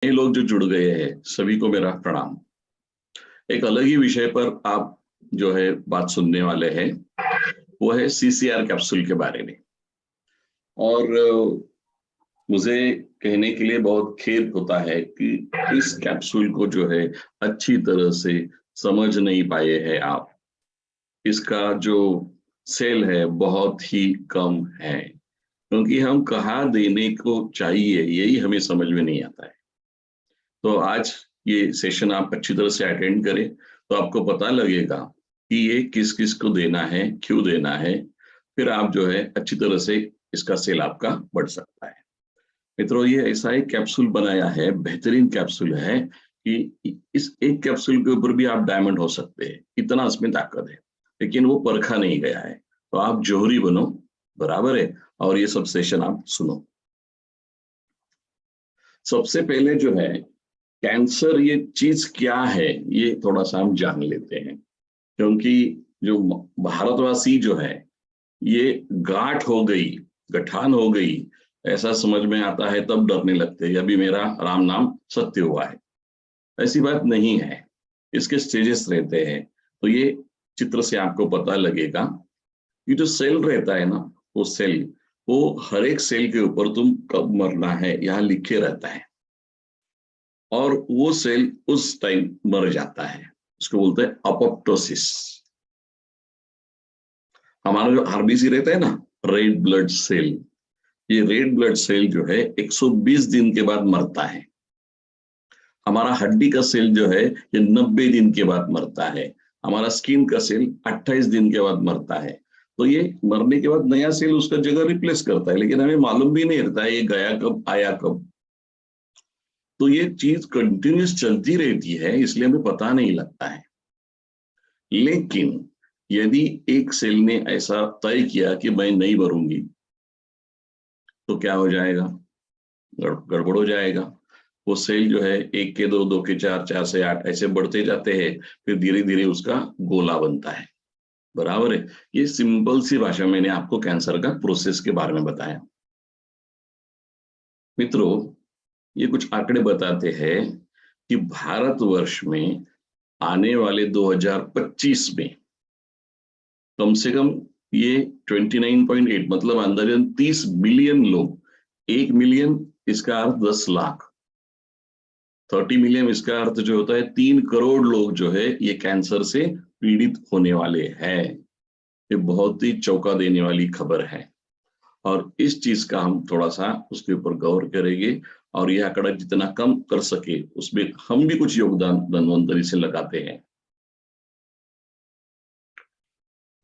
ये लोग जो जुड़ गए हैं सभी को मेरा प्रणाम। एक अलग ही विषय पर आप जो है बात सुनने वाले हैं, वो है सीसीआर कैप्सूल के बारे में। और मुझे कहने के लिए बहुत खेद होता है कि इस कैप्सूल को जो है अच्छी तरह से समझ नहीं पाए हैं आप। इसका जो सेल है बहुत ही कम है, क्योंकि हम कहाँ देने को चाहिए यही हमें समझ में नहीं आता है। तो आज ये सेशन आप अच्छी तरह से अटेंड करें तो आपको पता लगेगा कि ये किस किस को देना है, क्यों देना है। फिर आप जो है अच्छी तरह से इसका सेल आपका बढ़ सकता है। मित्रों, ये ऐसा एक कैप्सूल बनाया है, बेहतरीन कैप्सूल है कि इस एक कैप्सूल के ऊपर भी आप डायमंड हो सकते हैं, इतना इसमें ताकत है। लेकिन वो परखा नहीं गया है, तो आप जोहरी बनो, बराबर है। और ये सब सेशन आप सुनो। सबसे पहले जो है कैंसर ये चीज क्या है, ये थोड़ा सा हम जान लेते हैं। क्योंकि जो भारतवासी जो है ये गांठ हो गई, गठान हो गई, ऐसा समझ में आता है तब डरने लगते हैं अभी मेरा राम नाम सत्य हुआ है। ऐसी बात नहीं है, इसके स्टेजेस रहते हैं। तो ये चित्र से आपको पता लगेगा कि जो सेल रहता है ना, वो सेल, वो हर एक सेल के ऊपर तुम कब मरना है यहाँ लिखे रहता है। और वो सेल उस टाइम मर जाता है, इसको बोलते हैं अपोप्टोसिस। हमारा जो आरबीसी रहता है ना, रेड ब्लड सेल, ये रेड ब्लड सेल जो है 120 दिन के बाद मरता है। हमारा हड्डी का सेल जो है ये 90 दिन के बाद मरता है। हमारा स्किन का सेल 28 दिन के बाद मरता है। तो ये मरने के बाद नया सेल उसका जगह रिप्लेस करता है, लेकिन हमें मालूम भी नहीं रहता है ये गया कब आया कब। तो ये चीज कंटिन्यूस चलती रहती है, इसलिए हमें पता नहीं लगता है। लेकिन यदि एक सेल ने ऐसा तय किया कि मैं नहीं मरूंगी, तो क्या हो जाएगा? गड़बड़ हो जाएगा। वो सेल जो है एक के दो, दो के चार, चार से आठ ऐसे बढ़ते जाते हैं। फिर धीरे धीरे उसका गोला बनता है, बराबर है। ये सिंपल सी भाषा मैंने आपको कैंसर का प्रोसेस के बारे में बताया। मित्रों, ये कुछ आंकड़े बताते हैं कि भारतवर्ष में आने वाले 2025 में कम से कम ये 29.8 मतलब अंदाजन 30 मिलियन लोग, 1 मिलियन इसका अर्थ 10 लाख, 30 मिलियन इसका अर्थ जो होता है 3 करोड़ लोग जो है ये कैंसर से पीड़ित होने वाले हैं। ये बहुत ही चौंका देने वाली खबर है। और इस चीज का हम थोड़ा सा उसके ऊपर गौर करेंगे, और यह आंकड़ा जितना कम कर सके उसमें हम भी कुछ योगदान धन्वंतरि से लगाते हैं।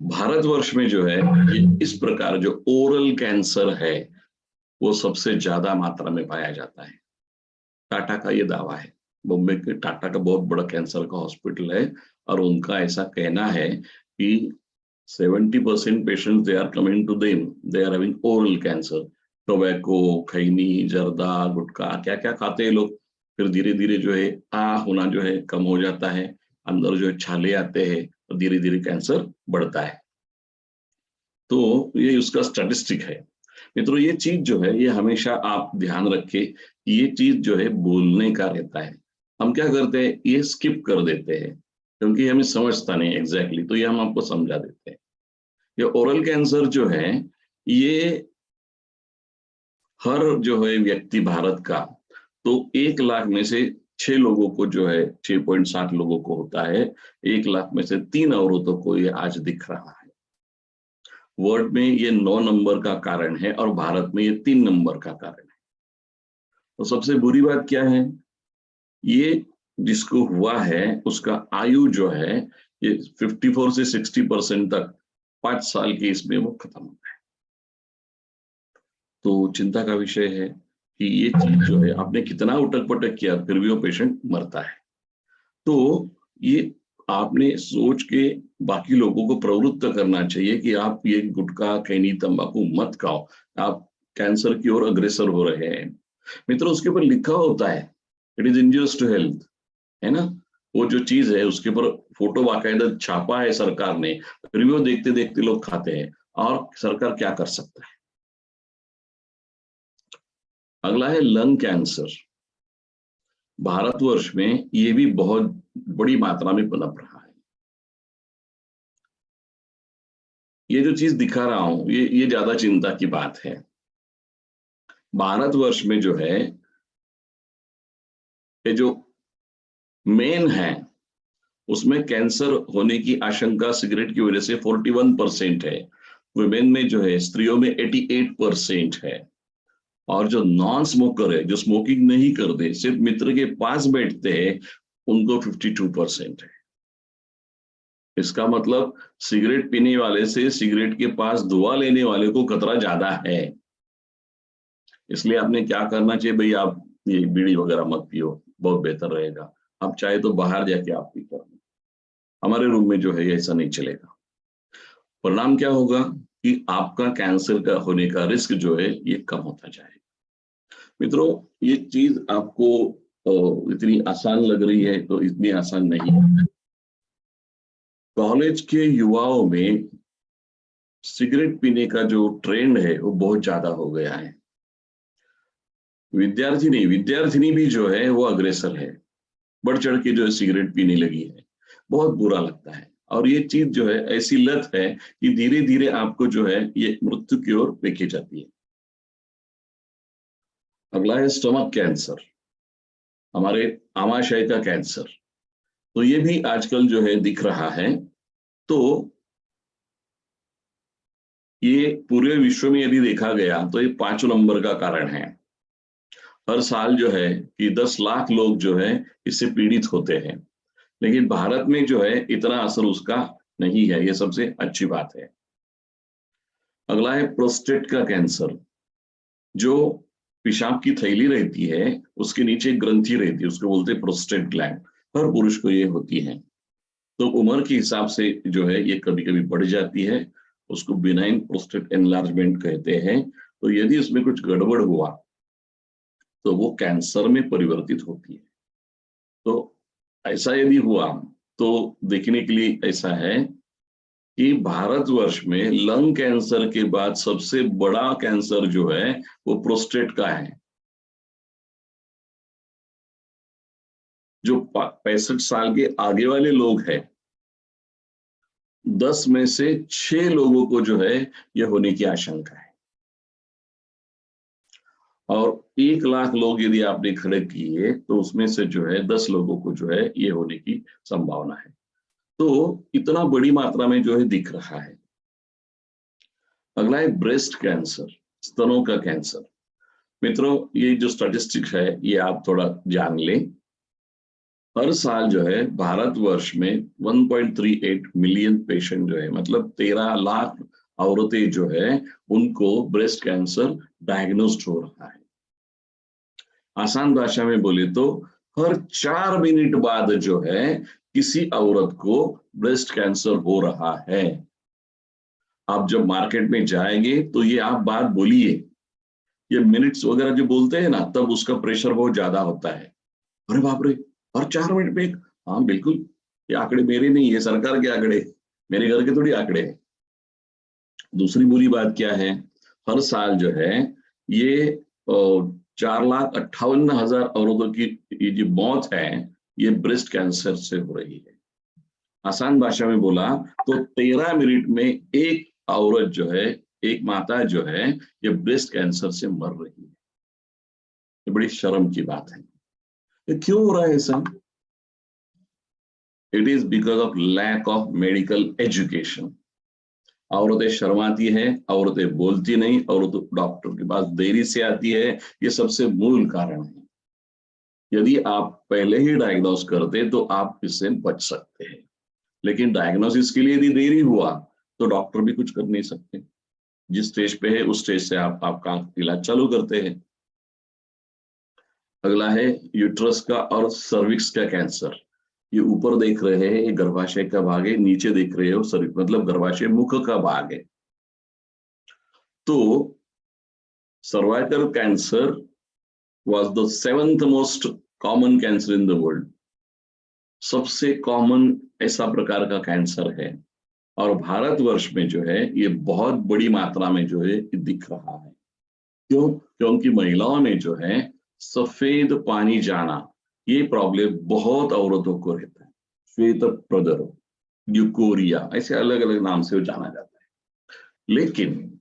भारतवर्ष में जो है ये इस प्रकार जो ओरल कैंसर है वो सबसे ज्यादा मात्रा में पाया जाता है। टाटा का ये दावा है, बॉम्बे के टाटा का बहुत बड़ा कैंसर का हॉस्पिटल है, और उनका ऐसा कहना है कि 70% patient they are coming to them, they are having oral cancer. Tobacco, khaini, zarda, gutkha क्या क्या खाते हैं लोग। फिर धीरे धीरे जो है होना जो है कम हो जाता है, अंदर जो है छाले आते हैं, तो धीरे धीरे कैंसर बढ़ता है। तो ये उसका स्टैटिस्टिक है। मित्रों, ये चीज जो है ये हमेशा आप ध्यान रखें कि ये चीज जो है बोलने का रहता है। हम क्या करते हैं, ये स्किप कर देते हैं क्योंकि हमें समझता नहीं एग्जैक्टली। तो ये हम आपको समझा देते हैं। ये ओरल कैंसर जो है ये हर जो है व्यक्ति भारत का, तो 1 लाख में से 6 लोगों को जो है 6.7 लोगों को होता है। 1 लाख में से 3 औरतों को ये आज दिख रहा है। वर्ल्ड में ये 9 नंबर का कारण है और भारत में ये 3 नंबर का कारण है। तो सबसे बुरी बात क्या है, ये जिसको हुआ है उसका आयु जो है ये 54 से 60% तक 5 साल के इसमें वो खत्म होता है। तो चिंता का विषय है कि ये चीज जो है आपने कितना उटक पटक किया फिर भी वो पेशेंट मरता है। तो ये आपने सोच के बाकी लोगों को प्रवृत्त करना चाहिए कि आप ये गुटखा, खैनी, तंबाकू मत खाओ, आप कैंसर की ओर अग्रसर हो रहे हैं। मित्रों, उसके ऊपर लिखा होता है it is injurious to health, है ना। वो जो चीज है उसके ऊपर फोटो बाकायदा छापा है सरकार ने, फिर भी वो देखते देखते लोग खाते हैं। और सरकार क्या कर सकता है। अगला है लंग कैंसर। भारतवर्ष में ये भी बहुत बड़ी मात्रा में पनप रहा है। ये जो चीज दिखा रहा हूं ये ज्यादा चिंता की बात है। भारतवर्ष में जो है ये जो मेन है उसमें कैंसर होने की आशंका सिगरेट की वजह से 41% है। वुमेन में जो है, स्त्रियों में 88% है। और जो नॉन स्मोकर है, जो स्मोकिंग नहीं करते, सिर्फ मित्र के पास बैठते हैं, उनको 52% है। इसका मतलब सिगरेट पीने वाले से सिगरेट के पास धुआं लेने वाले को खतरा ज्यादा है। इसलिए आपने क्या करना चाहिए भाई, आप ये बीड़ी वगैरह मत पियो, बहुत बेहतर रहेगा। आप चाहे तो बाहर जाके आप पी कर, हमारे रूम में जो है ऐसा नहीं चलेगा। परिणाम क्या होगा कि आपका कैंसर का होने का रिस्क जो है ये कम होता जाएगा। मित्रों, ये चीज आपको इतनी आसान लग रही है तो इतनी आसान नहीं है। कॉलेज के युवाओं में सिगरेट पीने का जो ट्रेंड है वो बहुत ज्यादा हो गया है। विद्यार्थिनी भी जो है वो अग्रेसर है, बढ़ चढ़ के जो है सिगरेट पीने लगी है। बहुत बुरा लगता है। और ये चीज जो है ऐसी लत है कि धीरे धीरे आपको जो है ये मृत्यु की ओर लेके जाती है। अगला है स्टमक कैंसर, हमारे आमाशय का कैंसर। तो ये भी आजकल जो है दिख रहा है। तो ये पूरे विश्व में यदि देखा गया तो ये 5 नंबर का कारण है। हर साल जो है कि 10 लाख लोग जो है इससे पीड़ित होते हैं। लेकिन भारत में जो है इतना असर उसका नहीं है, ये सबसे अच्छी बात है। अगला है प्रोस्टेट का कैंसर। जो पेशाब की थैली रहती है उसके नीचे एक ग्रंथि रहती है, उसको बोलते हैं प्रोस्टेट ग्लैंड। हर पुरुष को ये होती है। तो उम्र के हिसाब से जो है ये कभी कभी बढ़ जाती है, उसको बिनाइन प्रोस्टेट एनलार्जमेंट कहते हैं। तो यदि उसमें कुछ गड़बड़ हुआ तो वो कैंसर में परिवर्तित होती है। तो ऐसा यदि हुआ तो देखने के लिए ऐसा है कि भारतवर्ष में लंग कैंसर के बाद सबसे बड़ा कैंसर जो है वो प्रोस्टेट का है। जो 65 साल के आगे वाले लोग हैं, 10 में से 6 लोगों को जो है यह होने की आशंका है। और 1 लाख लोग यदि आपने खड़े किए तो उसमें से जो है 10 लोगों को जो है ये होने की संभावना है। तो इतना बड़ी मात्रा में जो है दिख रहा है। अगला है ब्रेस्ट कैंसर, स्तनों का कैंसर। मित्रों, ये जो स्टैटिस्टिक्स है ये आप थोड़ा जान लें। हर साल जो है भारतवर्ष में 1.38 मिलियन पेशेंट जो है, मतलब 13 लाख औरतें जो है उनको ब्रेस्ट कैंसर डायग्नोस्ड हो रहा है। आसान भाषा में बोले तो हर 4 मिनट बाद जो है किसी औरत को ब्रेस्ट कैंसर हो रहा है। आप जब मार्केट में जाएंगे तो ये आप बात बोलिए, ये मिनट्स वगैरह जो बोलते हैं ना, तब उसका प्रेशर बहुत ज्यादा होता है। अरे बाप रे, और 4 मिनट में एक। हाँ बिल्कुल, ये आंकड़े मेरे नहीं, ये सरकार के आंकड़े, मेरे घर के थोड़ी आंकड़े हैं। दूसरी बुरी बात क्या है, हर साल जो है ये 4,58,000 औरतों की ये जो मौत है ये ब्रेस्ट कैंसर से हो रही है। आसान भाषा में बोला तो 13 मिनट में एक औरत जो है, एक माता जो है, ये ब्रेस्ट कैंसर से मर रही है। ये बड़ी शर्म की बात है। ये क्यों हो रहा है ऐसा? It is because of lack of medical education. औरतें शर्माती हैं, औरतें बोलती नहीं, औरतें डॉक्टर के पास देरी से आती है। ये सबसे मूल कारण है। यदि आप पहले ही डायग्नोस करते तो आप इससे बच सकते हैं। लेकिन डायग्नोसिस के लिए यदि देरी हुआ तो डॉक्टर भी कुछ कर नहीं सकते। जिस स्टेज पे है उस स्टेज से आप आपका इलाज चालू करते हैं। अगला है यूट्रस का और सर्विक्स का कैंसर। ये ऊपर देख रहे हैं ये गर्भाशय का भाग है, नीचे देख रहे हो सर्विक्स मतलब गर्भाशय मुख का भाग है। तो cervical cancer was the 7th most common cancer in the world। सबसे कॉमन ऐसा प्रकार का कैंसर है। और भारतवर्ष में जो है ये बहुत बड़ी मात्रा में जो है दिख रहा है। क्यों? क्योंकि महिलाओं में जो है सफेद पानी जाना, ये प्रॉब्लम बहुत औरतों को रहता है। श्वेत प्रदर, ल्यूकोरिया, ऐसे अलग अलग नाम से वो जाना जाता है। लेकिन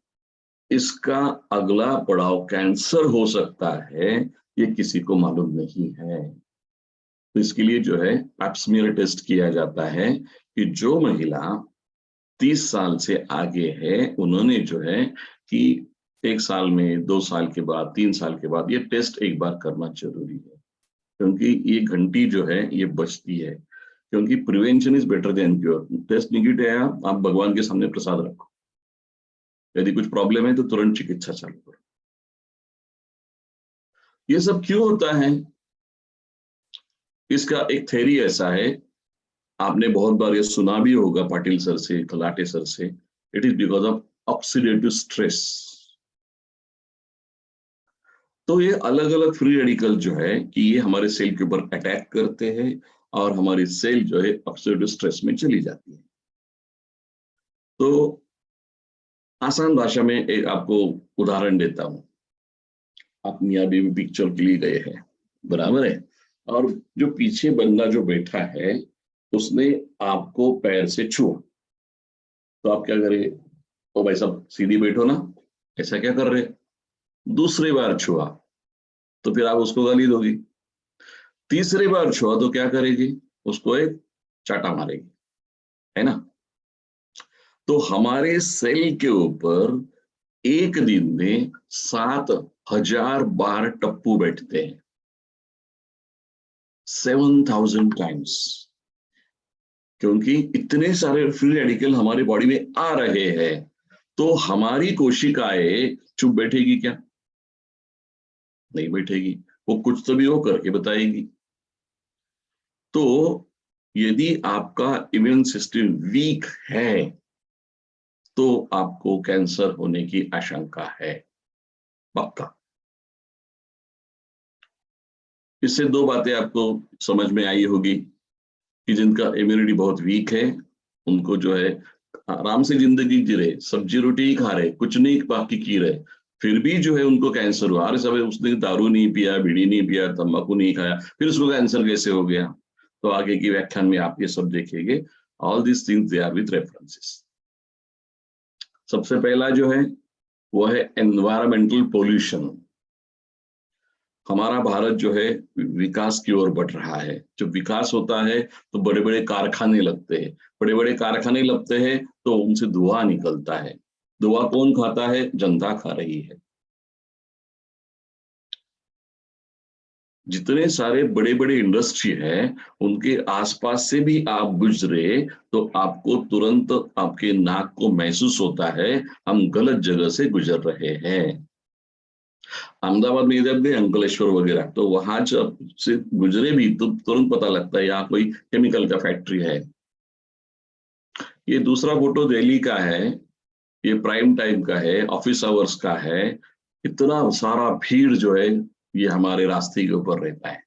इसका अगला पड़ाव कैंसर हो सकता है, ये किसी को मालूम नहीं है। तो इसके लिए जो है पैप्समियर टेस्ट किया जाता है कि जो महिला 30 साल से आगे है, उन्होंने जो है कि 1 साल में, 2 साल के बाद, 3 साल के बाद ये टेस्ट एक बार करना जरूरी है, क्योंकि ये घंटी जो है ये बचती है। क्योंकि prevention is better than cure. Test negative है, आप भगवान के सामने प्रसाद रखो, यदि कुछ प्रॉब्लम है तो तुरंत चिकित्सा चालू करो। ये सब क्यों होता है? इसका एक थ्योरी ऐसा है, आपने बहुत बार ये सुना भी होगा पाटिल सर से, खलाटे सर से। It is because of oxidative stress. तो ये अलग अलग फ्री रेडिकल जो है कि ये हमारे सेल के ऊपर अटैक करते हैं और हमारी सेल जो है ऑक्सीडेटिव स्ट्रेस में चली जाती है। तो आसान भाषा में एक आपको उदाहरण देता हूं। आप मियाँ बीवी पिक्चर के लिए गए हैं, बराबर है, और जो पीछे बंदा जो बैठा है उसने आपको पैर से छुआ, तो आप क्या करें? ओ भाई साहब सीधी बैठो ना, ऐसा क्या कर रहे? दूसरी बार छुआ तो फिर आप उसको गाली दोगी। तीसरी बार छुआ तो क्या करेगी? उसको एक चाटा मारेगी, है ना? तो हमारे सेल के ऊपर एक दिन में 7,000 बार टप्पू बैठते हैं, 7,000 टाइम्स। क्योंकि इतने सारे फ्री रेडिकल हमारे बॉडी में आ रहे हैं, तो हमारी कोशिकाएं चुप बैठेगी क्या? नहीं बैठेगी, वो कुछ तो भी वो करके बताएगी। तो यदि आपका इम्यून सिस्टम वीक है तो आपको कैंसर होने की आशंका है, पक्का। इससे दो बातें आपको समझ में आई होगी कि जिनका इम्यूनिटी बहुत वीक है, उनको जो है आराम से जिंदगी जी रहे, सब्जी रोटी ही खा रहे, कुछ नहीं बाकी की रहे, फिर भी जो है उनको कैंसर हुआ। अरे सब उसने दारू नहीं पिया, बीड़ी नहीं पिया, तंबाकू नहीं खाया, फिर उसको कैंसर कैसे हो गया? तो आगे की व्याख्यान में आप ये सब देखेंगे। All this things they are with references. सबसे पहला जो है वो है एनवायरमेंटल पोल्यूशन। हमारा भारत जो है विकास की ओर बढ़ रहा है। जब विकास होता है तो बड़े बड़े कारखाने लगते हैं, बड़े बड़े कारखाने लगते हैं तो उनसे धुआं निकलता है। धुआं कौन खाता है? जनता खा रही है। जितने सारे बड़े बड़े इंडस्ट्री है, उनके आसपास से भी आप गुजरे तो आपको तुरंत आपके नाक को महसूस होता है हम गलत जगह से गुजर रहे हैं। अहमदाबाद में इधर भी अंकलेश्वर वगैरह, तो वहां जब से गुजरे भी तो तुरंत पता लगता है यहाँ कोई केमिकल का फैक्ट्री है। ये दूसरा फोटो दिल्ली का है, ये प्राइम टाइम का है, ऑफिस आवर्स का है। इतना सारा भीड़ जो है ये हमारे रास्ते के ऊपर रहता है।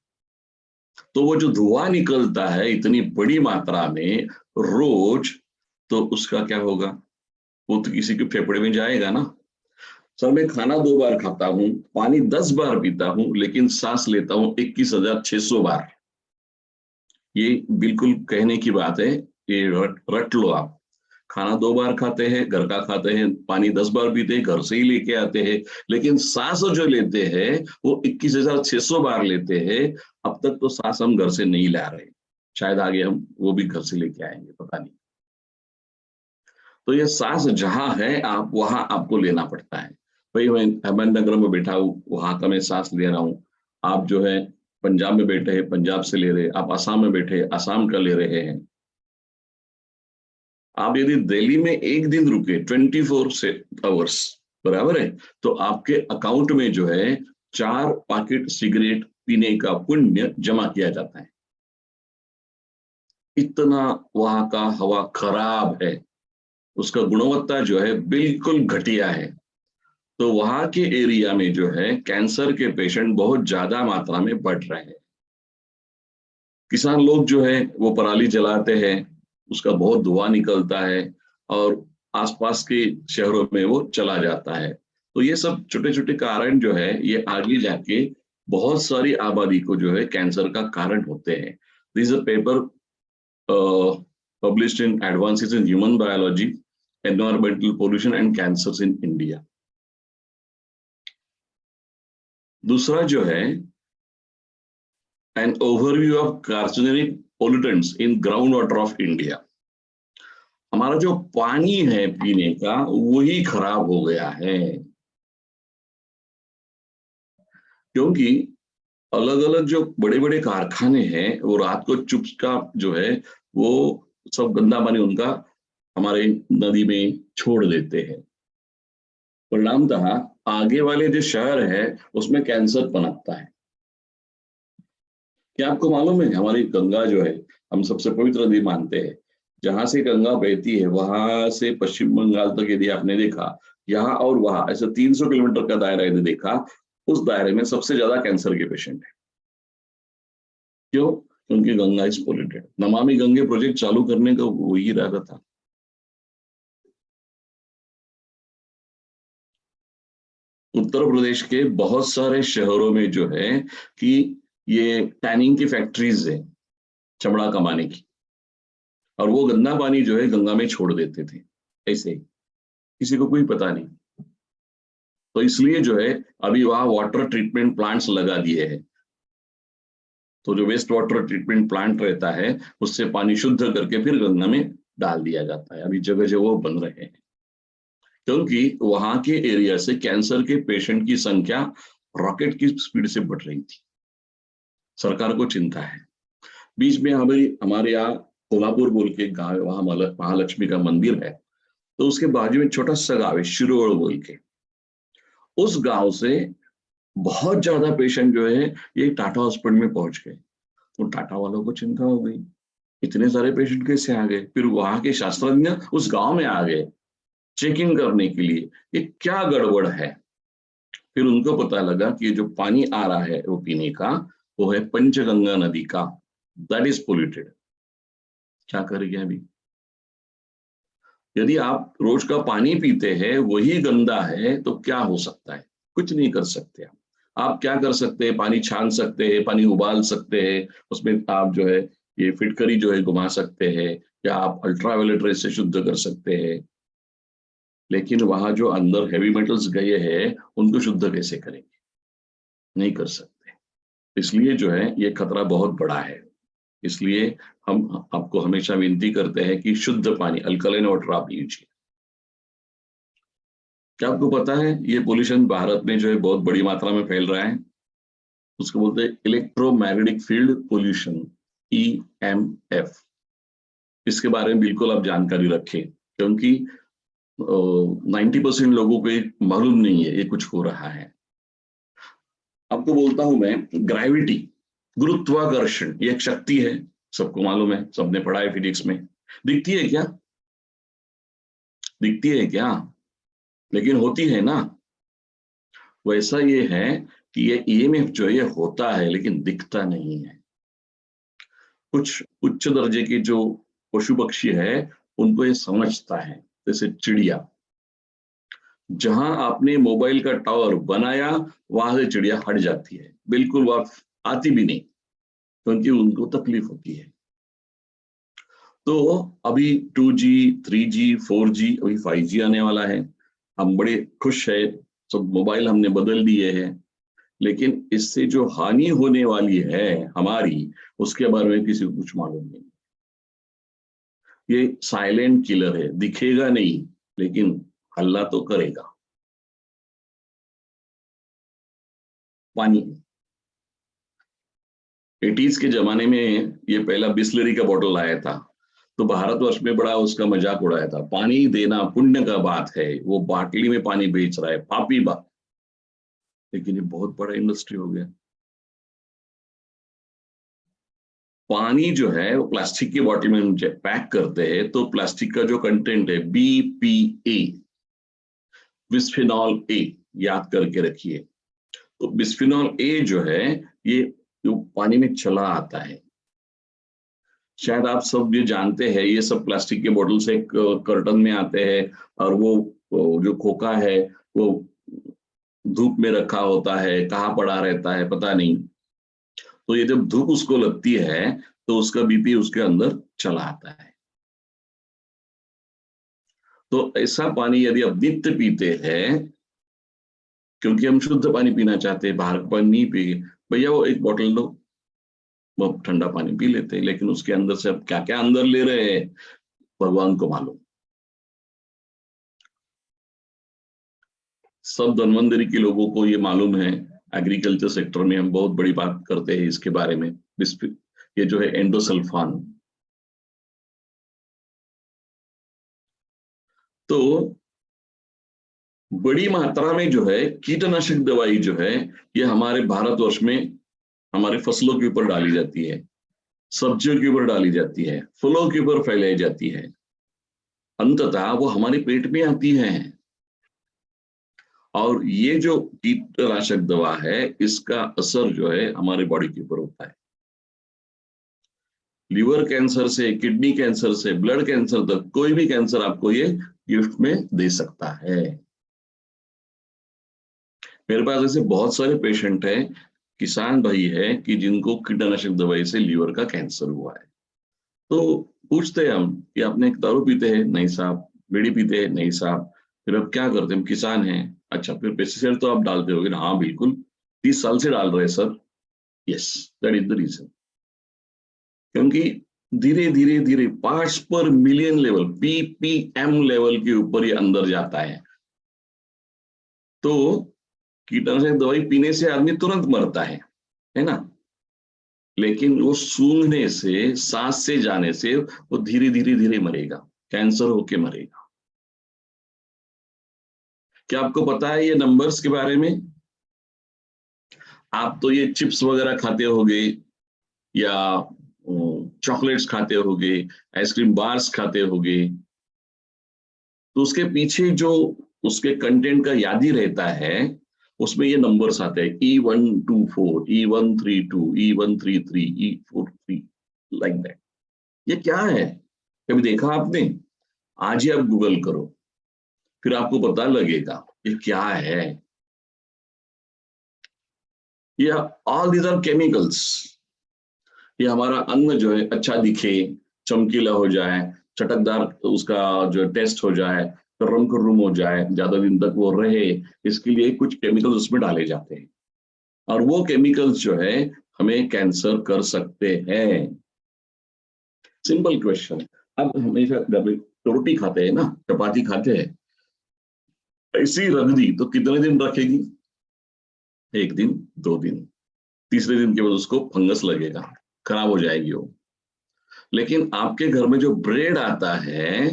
तो वो जो धुआं निकलता है इतनी बड़ी मात्रा में रोज, तो उसका क्या होगा? वो तो किसी के फेफड़े में जाएगा ना। सर मैं खाना 2 बार खाता हूँ, पानी 10 बार पीता हूँ, लेकिन सांस लेता हूँ 21,600 बार। ये बिल्कुल कहने की बात है, ये रट लो आप। खाना 2 बार खाते हैं, घर का खाते हैं, पानी 10 बार पीते हैं, घर से ही लेके आते हैं, लेकिन सांस जो लेते हैं वो 21,600 बार लेते हैं। अब तक तो सांस हम घर से नहीं ला रहे, शायद आगे हम वो भी घर से लेके आएंगे, पता नहीं। तो ये सांस जहां है आप वहां आपको लेना पड़ता है। भाई मैं अहमदनगर में बैठा हूँ, वहां का मैं सांस ले रहा हूँ। आप जो है पंजाब में बैठे हैं, पंजाब से ले रहे, आप आसाम में बैठे आसाम का ले रहे हैं। आप यदि दिल्ली में एक दिन रुके 24 आवर्स, बराबर है, तो आपके अकाउंट में जो है 4 पैकेट सिगरेट पीने का पुण्य जमा किया जाता है। इतना वहां का हवा खराब है, उसका गुणवत्ता जो है बिल्कुल घटिया है। तो वहां के एरिया में जो है कैंसर के पेशेंट बहुत ज्यादा मात्रा में बढ़ रहे हैं। किसान लोग जो है वो पराली जलाते हैं, उसका बहुत धुआं निकलता है और आसपास के शहरों में वो चला जाता है। तो ये सब छोटे छोटे कारण जो है ये आगे जाके बहुत सारी आबादी को जो है कैंसर का कारण होते हैं। This a paper published in Advances in Human Biology, Environmental Pollution and Cancers in India। दूसरा जो है an overview of carcinogenic pollutants in groundwater of India। हमारा जो पानी है पीने का वही खराब हो गया है, क्योंकि अलग अलग जो बड़े बड़े कारखाने हैं वो रात को चुपचाप जो है वो सब गंदा पानी उनका हमारे नदी में छोड़ देते हैं। परिणामतः आगे वाले जो शहर है उसमें कैंसर पनपता है। क्या आपको मालूम है हमारी गंगा जो है हम सबसे पवित्र नदी मानते हैं, जहां से गंगा बहती है वहां से पश्चिम बंगाल तक यदि आपने देखा, यहाँ और वहां ऐसे 300 किलोमीटर का दायरा यदि देखा, उस दायरे में सबसे ज्यादा कैंसर के पेशेंट है। क्यों? क्योंकि Ganga is polluted. Namami Gange project चालू करने का वही इरादा था। उत्तर प्रदेश के बहुत सारे शहरों में जो है कि ये टैनिंग की फैक्ट्रीज है, चमड़ा कमाने की, और वो गंदा पानी जो है गंगा में छोड़ देते थे ऐसे ही, किसी को कोई पता नहीं। तो इसलिए जो है अभी वहां वाटर ट्रीटमेंट प्लांट्स लगा दिए हैं, तो जो वेस्ट वाटर ट्रीटमेंट प्लांट रहता है उससे पानी शुद्ध करके फिर गंगा में डाल दिया जाता है। अभी जगह जगह वो बन रहे हैं, क्योंकि वहां के एरिया से कैंसर के पेशेंट की संख्या रॉकेट की स्पीड से बढ़ रही थी। सरकार को चिंता है। बीच में हमारे यहाँ कोल्हापुर बोल के गांव है, वहां महालक्ष्मी का मंदिर है, तो उसके बाजू में छोटा सा गांव है शिरोड़ बोल के। उस गांव से बहुत ज्यादा पेशेंट जो है ये टाटा हॉस्पिटल में पहुंच गए। तो टाटा वालों को चिंता हो गई, इतने सारे पेशेंट कैसे आ गए। फिर वहां के शास्त्रज्ञ उस गांव में आ गए चेकिंग करने के लिए ये क्या गड़बड़ है। फिर उनको पता लगा कि ये जो पानी आ रहा है वो पीने का, वो है पंचगंगा नदी का, दैट इज पोल्यूटेड। क्या करेंगे अभी? यदि आप रोज का पानी पीते हैं वही गंदा है तो क्या हो सकता है? कुछ नहीं कर सकते आप क्या कर सकते हैं? पानी छान सकते हैं, पानी उबाल सकते हैं, उसमें आप जो है ये फिटकरी जो है घुमा सकते हैं, या आप अल्ट्रावायलेट रेज से शुद्ध कर सकते हैं। लेकिन वहां जो अंदर हैवी मेटल्स गए हैं उनको शुद्ध कैसे करेंगे? नहीं कर सकते। इसलिए जो है ये खतरा बहुत बड़ा है। इसलिए हम आपको हमेशा विनती करते हैं कि शुद्ध पानी, अल्कलाइन वाटर आप लीजिए। क्या आपको पता है ये पोल्यूशन भारत में जो है बहुत बड़ी मात्रा में फैल रहा है? उसको बोलते हैं इलेक्ट्रोमैग्नेटिक फील्ड पोल्यूशन, EMF। इसके बारे में बिल्कुल आप जानकारी रखें, क्योंकि 90% लोगों को ये मालूम नहीं है ये कुछ हो रहा है। आपको बोलता हूं मैं, ग्रेविटी, गुरुत्वाकर्षण, ये एक शक्ति है, सबको मालूम है, सबने पढ़ा है फिजिक्स में। दिखती है क्या? दिखती है क्या? लेकिन होती है ना। वैसा ये है कि ये EMF जो है ये होता है लेकिन दिखता नहीं है। कुछ उच्च दर्जे के जो पशु पक्षी है उनको ये समझता है, जैसे चिड़िया। जहां आपने मोबाइल का टावर बनाया वहां से चिड़िया हट जाती है, बिल्कुल वहां आती भी नहीं, क्योंकि उनको तकलीफ होती है। तो अभी 2G, 3G, 4G, अभी 5G आने वाला है। हम बड़े खुश है, सब मोबाइल हमने बदल दिए हैं, लेकिन इससे जो हानि होने वाली है हमारी, उसके बारे में किसी को कुछ मालूम नहीं। ये साइलेंट किलर है, दिखेगा नहीं लेकिन हल्ला तो करेगा। पानी 80s के जमाने में ये पहला बिस्लरी का बॉटल आया था, तो भारतवर्ष में बड़ा उसका मजाक उड़ाया था, पानी देना पुण्य का बात है, वो बाटली में पानी बेच रहा है, पापी बात। लेकिन ये बहुत बड़ा इंडस्ट्री हो गया। पानी जो है वो प्लास्टिक की बॉटल में हम पैक करते हैं, तो प्लास्टिक का जो कंटेंट है BPA, बिस्फेनॉल ए, याद करके रखिए। तो बिस्फेनॉल ए जो है ये जो पानी में चला आता है, शायद आप सब ये जानते हैं, ये सब प्लास्टिक के बोतल से कर्टन में आते हैं, और वो जो खोखा है वो धूप में रखा होता है, कहाँ पड़ा रहता है पता नहीं। तो ये जब धूप उसको लगती है तो उसका बीपी उसके अंदर चला आता है। तो ऐसा पानी यदि आप नित्य पीते हैं, क्योंकि हम शुद्ध पानी पीना चाहते हैं, बाहर का पानी नहीं पिए, भैया वो एक बोतल लो, वो ठंडा पानी पी लेते हैं, लेकिन उसके अंदर से अब क्या क्या अंदर ले रहे हैं भगवान को मालूम। सब धन्वंतरी के लोगों को ये मालूम है। एग्रीकल्चर सेक्टर में हम बहुत बड़ी बात करते हैं इसके बारे में। ये जो है एंडोसल्फान, तो बड़ी मात्रा में जो है कीटनाशक दवाई जो है ये हमारे भारतवर्ष में हमारे फसलों के ऊपर डाली जाती है, सब्जियों के ऊपर डाली जाती है, फलों के ऊपर फैलाई जाती है। अंततः वो हमारे पेट में आती है। और ये जो कीटनाशक दवा है इसका असर जो है हमारे बॉडी के ऊपर होता है। लिवर कैंसर से किडनी कैंसर से ब्लड कैंसर तक कोई भी कैंसर आपको ये गिफ्ट में दे सकता है। मेरे पास ऐसे बहुत सारे पेशेंट हैं, किसान भाई है कि जिनको कीटनाशक दवाई से लीवर का कैंसर हुआ है। तो पूछते हैं हम कि आपने दारू पीते हैं? नहीं साहब। बीड़ी पीते हैं? नहीं साहब। फिर अब क्या करते हैं? हम किसान हैं। अच्छा, फिर पेस्टिसाइड तो आप डालते होगे ना? हाँ बिल्कुल, 30 साल से डाल रहे हैं sir. Yes, that is the reason. क्योंकि धीरे धीरे धीरे पार्ट्स पर मिलियन लेवल, पीपीएम लेवल के ऊपर ये अंदर जाता है। तो कीटनाशक दवाई पीने से आदमी तुरंत मरता है ना? लेकिन वो सूंघने से, सांस से जाने से वो धीरे धीरे धीरे मरेगा, कैंसर होके मरेगा। क्या आपको पता है ये नंबर्स के बारे में? आप तो ये चिप्स वगैरह खाते होगे या चॉकलेट्स खाते होगे, आइसक्रीम बार्स खाते होगे, तो उसके पीछे जो उसके कंटेंट का यादी रहता है उसमें ये नंबर्स आते हैं, E124, E132, E133, E43, like that. ये क्या है? कभी देखा आपने? आज ही आप गूगल करो, फिर आपको पता लगेगा ये क्या है। ये ऑल दीज आर केमिकल्स। ये हमारा अन्न जो है अच्छा दिखे, चमकीला हो जाए, चटकदार उसका जो टेस्ट हो जाए, कर्रम करुम हो जाए, ज्यादा दिन तक वो रहे, इसके लिए कुछ केमिकल्स उसमें डाले जाते हैं। और वो केमिकल्स जो है हमें कैंसर कर सकते हैं। Simple question. अब हमेशा घर में रोटी खाते हैं ना, चपाती खाते हैं, ऐसी रख दी तो कितने दिन रखेगी? 1 दिन, 2 दिन, तीसरे दिन के बाद उसको फंगस लगेगा, खराब हो जाएगी वो। लेकिन आपके घर में जो ब्रेड आता है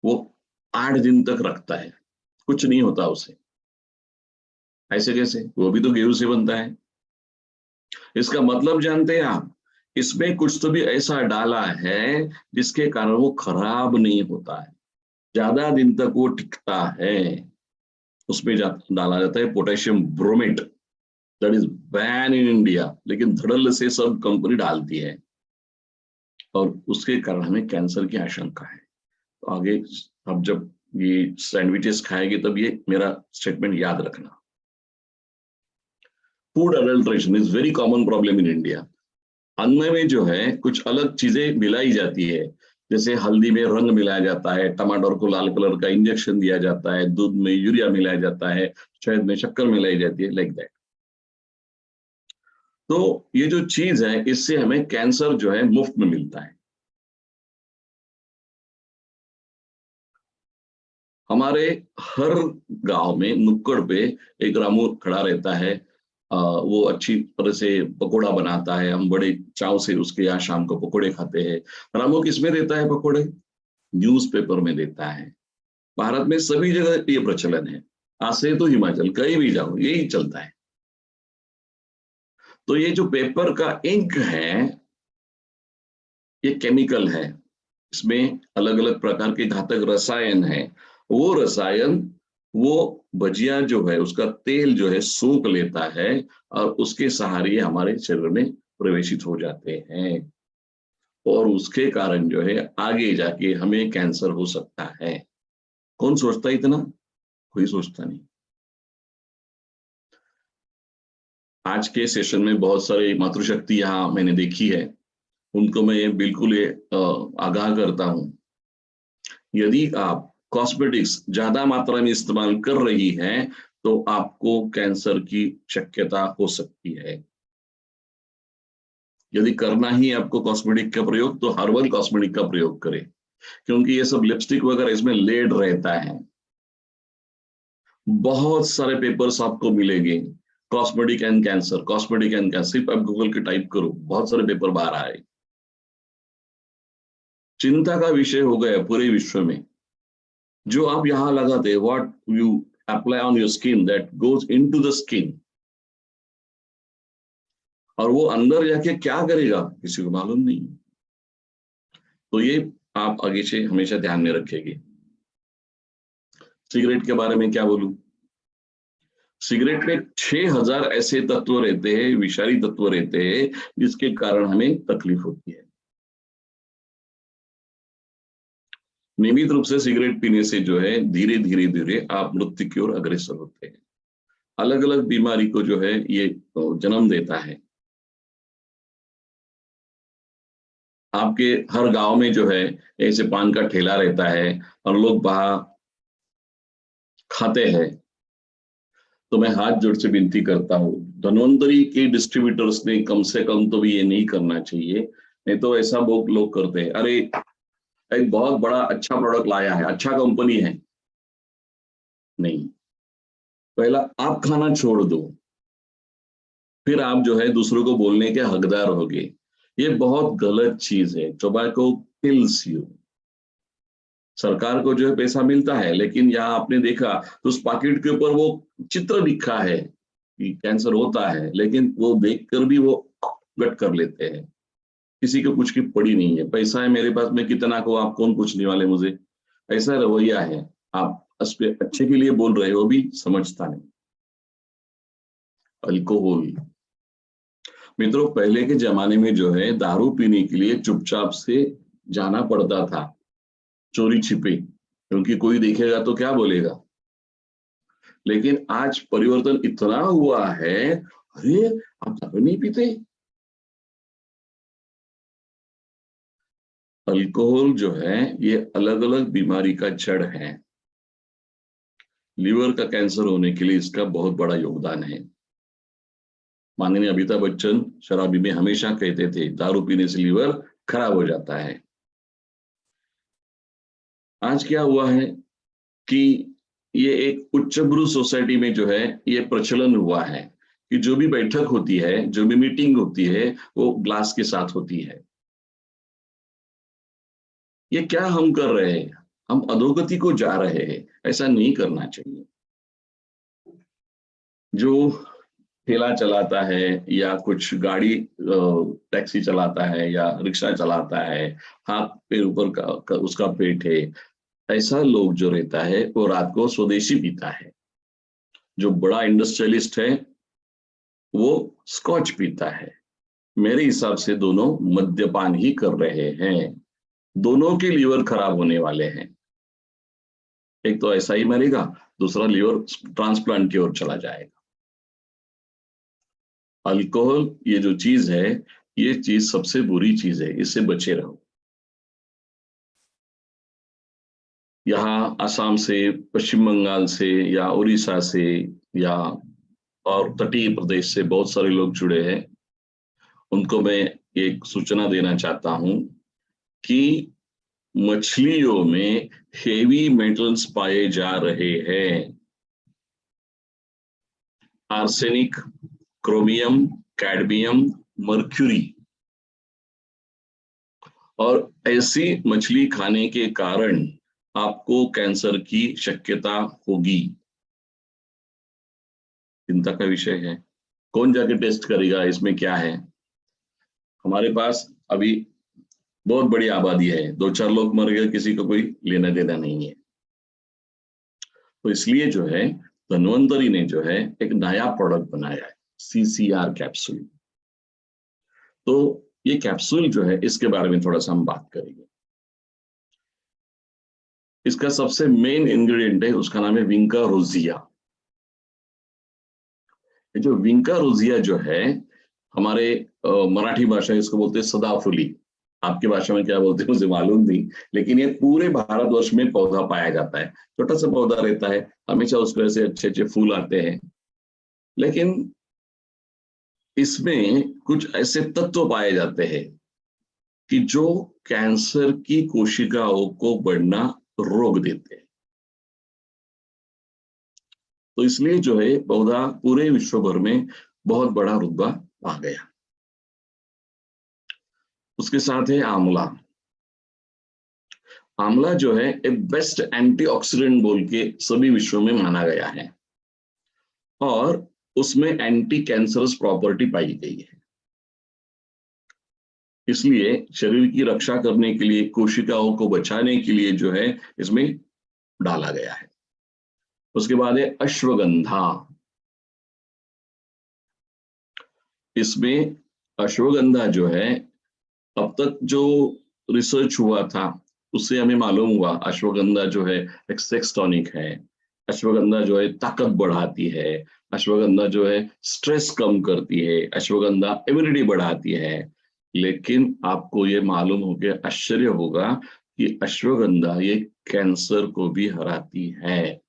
वो 8 दिन तक रखता है, कुछ नहीं होता उसे। ऐसे कैसे? वो भी तो गेहूं से बनता है। इसका मतलब जानते हैं आप? इसमें कुछ तो भी ऐसा डाला है जिसके कारण वो खराब नहीं होता है, ज्यादा दिन तक वो टिकता है। उसमें डाला जाता है potassium bromate, that is ban in India, लेकिन धड़ल्ले से सब कंपनी डालती है और उसके कारण हमें कैंसर की आशंका है। तो आगे अब जब ये सैंडविचेस खाएंगे तब ये मेरा स्टेटमेंट याद रखना। Food adulteration is very common problem in India. अन्न में जो है कुछ अलग चीजें मिलाई जाती है, जैसे हल्दी में रंग मिलाया जाता है, टमाटर को लाल कलर का इंजेक्शन दिया जाता है, दूध में यूरिया मिलाया जाता है, शहद में शक्कर मिलाई जाती है, लाइक दैट। तो ये जो चीज है इससे हमें कैंसर जो है मुफ्त में मिलता है। हमारे हर गांव में नुक्कड़ पे एक रामू खड़ा रहता है। वो अच्छी तरह से पकोड़ा बनाता है, हम बड़े चाव से उसके यहाँ शाम को पकोड़े खाते हैं। रामू किसमें देता है पकोड़े? न्यूज़पेपर में देता है। भारत में सभी जगह ये प्रचलन है, आज से तो हिमाचल कहीं भी जाओ यही चलता है। तो ये जो पेपर का इंक है ये केमिकल है, इसमें अलग अलग प्रकार के घातक रसायन है। वो रसायन वो भजिया जो है उसका तेल जो है सोख लेता है और उसके सहारे हमारे शरीर में प्रवेशित हो जाते हैं। और उसके कारण जो है आगे जाके हमें कैंसर हो सकता है। कौन सोचता है इतना? कोई सोचता नहीं। आज के सेशन में बहुत सारे मातृशक्ति यहाँ मैंने देखी है, उनको मैं ये बिल्कुल आगाह करता हूं, यदि आप कॉस्मेटिक्स ज्यादा मात्रा में इस्तेमाल कर रही हैं तो आपको कैंसर की शक्यता हो सकती है। यदि करना ही आपको कॉस्मेटिक का प्रयोग तो हर्बल कॉस्मेटिक का प्रयोग करें, क्योंकि ये सब लिपस्टिक वगैरह इसमें लेड रहता है। बहुत सारे पेपर्स आपको मिलेंगे, cosmetic and cancer, cosmetic and cancer, सिर्फ आप गूगल के टाइप करो, बहुत सारे पेपर बाहर आए। चिंता का विषय हो गया पूरे विश्व में। जो आप यहां लगाते, what you apply on your skin that goes into the skin, और वो अंदर जाके क्या करेगा किसी को मालूम नहीं। तो ये आप आगे से हमेशा ध्यान में रखेंगे। सिगरेट के बारे में क्या बोलूं, सिगरेट में 6000 ऐसे तत्व रहते हैं, विषारी तत्व रहते हैं, जिसके कारण हमें तकलीफ होती है। नियमित रूप से सिगरेट पीने से जो है धीरे धीरे धीरे आप मृत्यु की ओर अग्रसर होते हैं। अलग अलग बीमारी को जो है ये जन्म देता है। आपके हर गांव में जो है ऐसे पान का ठेला रहता है और लोग वहां खाते हैं। तो मैं हाथ जोड़ से विनती करता हूँ, धन्वंतरी के डिस्ट्रीब्यूटर्स ने कम से कम तो भी ये नहीं करना चाहिए। नहीं तो ऐसा बहुत लोग करते हैं, अरे एक बहुत बड़ा अच्छा प्रोडक्ट लाया है, अच्छा कंपनी है, नहीं, पहला आप खाना छोड़ दो, फिर आप जो है दूसरों को बोलने के हकदार होगे। ये बहुत गलत चीज है। Tobacco kills you. सरकार को जो है पैसा मिलता है, लेकिन यहाँ आपने देखा तो उस पैकेट के ऊपर वो चित्र लिखा है कि कैंसर होता है, लेकिन वो देखकर भी वो गट कर लेते हैं। किसी को कुछ की पड़ी नहीं है, पैसा है मेरे पास, मैं कितना को, आप कौन पूछने वाले मुझे। ऐसा रवैया है। आप उस पे अच्छे के लिए बोल रहे हो भी समझता नहीं। अल्कोहल, मित्रों पहले के जमाने में जो है दारू पीने के लिए चुपचाप से जाना पड़ता था, चोरी छिपे, क्योंकि कोई देखेगा तो क्या बोलेगा। लेकिन आज परिवर्तन इतना हुआ है, अरे आप दारू नहीं पीते। अल्कोहल जो है ये अलग अलग बीमारी का जड़ है। लीवर का कैंसर होने के लिए इसका बहुत बड़ा योगदान है। माननीय अमिताभ बच्चन शराबी में हमेशा कहते थे दारू पीने से लीवर खराब हो जाता है। आज क्या हुआ है कि ये एक उच्चभ्रू सोसाइटी में जो है ये प्रचलन हुआ है कि जो भी बैठक होती है, जो भी मीटिंग होती है, वो ग्लास के साथ होती है। ये क्या हम कर रहे हैं, हम अधोगति को जा रहे हैं। ऐसा नहीं करना चाहिए। जो ठेला चलाता है या कुछ गाड़ी टैक्सी चलाता है या रिक्शा चलाता है, हाथ पे ऊपर उसका पेट है, ऐसा लोग जो रहता है वो रात को स्वदेशी पीता है। जो बड़ा इंडस्ट्रियलिस्ट है वो स्कॉच पीता है। मेरे हिसाब से दोनों मद्यपान ही कर रहे हैं। दोनों के लीवर खराब होने वाले हैं। एक तो ऐसा ही मरेगा, दूसरा लीवर ट्रांसप्लांट की ओर चला जाएगा। अल्कोहल ये जो चीज है, ये चीज सबसे बुरी चीज है, इससे बचे रहो। यहाँ असम से, पश्चिम बंगाल से या उड़ीसा से या और तटीय प्रदेश से बहुत सारे लोग जुड़े हैं। उनको मैं एक सूचना देना चाहता हूं कि मछलियों में हेवी मेटल्स पाए जा रहे हैं। Arsenic, chromium, cadmium, mercury. और ऐसी मछली खाने के कारण आपको कैंसर की शक्यता होगी। चिंता का विषय है। कौन जाके टेस्ट करेगा इसमें क्या है। हमारे पास अभी बहुत बड़ी आबादी है, 2-4 लोग मर गए, किसी को कोई लेना देना नहीं है। तो इसलिए जो है धन्वंतरी ने जो है एक नया प्रोडक्ट बनाया है, CCR कैप्सूल। तो ये कैप्सूल जो है इसके बारे में थोड़ा सा हम बात करेंगे। इसका सबसे मेन इंग्रेडिएंट है, उसका नाम है विंका रोजिया। ये जो विंकारोजिया जो है, हमारे मराठी भाषा में इसको बोलते हैं सदाफुली। आपकी भाषा में क्या बोलते हैं मुझे मालूम नहीं, लेकिन ये पूरे भारतवर्ष में पौधा पाया जाता है। छोटा सा पौधा रहता है, हमेशा उसको ऐसे अच्छे अच्छे फूल आते हैं, लेकिन इसमें कुछ ऐसे तत्व पाए जाते हैं कि जो कैंसर की कोशिकाओं को बढ़ना रोक देते हैं। तो इसलिए जो है पौधा पूरे विश्व भर में बहुत बड़ा रुतबा पा गया। उसके साथ है आंवला। आंवला जो है एक बेस्ट एंटीऑक्सीडेंट बोल के सभी विश्व में माना गया है, और उसमें एंटी कैंसरस प्रॉपर्टी पाई गई है। इसलिए शरीर की रक्षा करने के लिए, कोशिकाओं को बचाने के लिए जो है इसमें डाला गया है। उसके बाद है अश्वगंधा। इसमें अश्वगंधा जो है, अब तक जो रिसर्च हुआ था उससे हमें मालूम हुआ अश्वगंधा जो है एक सेक्स टॉनिक है, अश्वगंधा जो है ताकत बढ़ाती है, अश्वगंधा जो है स्ट्रेस कम करती है, अश्वगंधा इम्यूनिटी बढ़ाती है। लेकिन आपको ये मालूम हो गया, आश्चर्य होगा कि अश्वगंधा ये कैंसर को भी हराती है।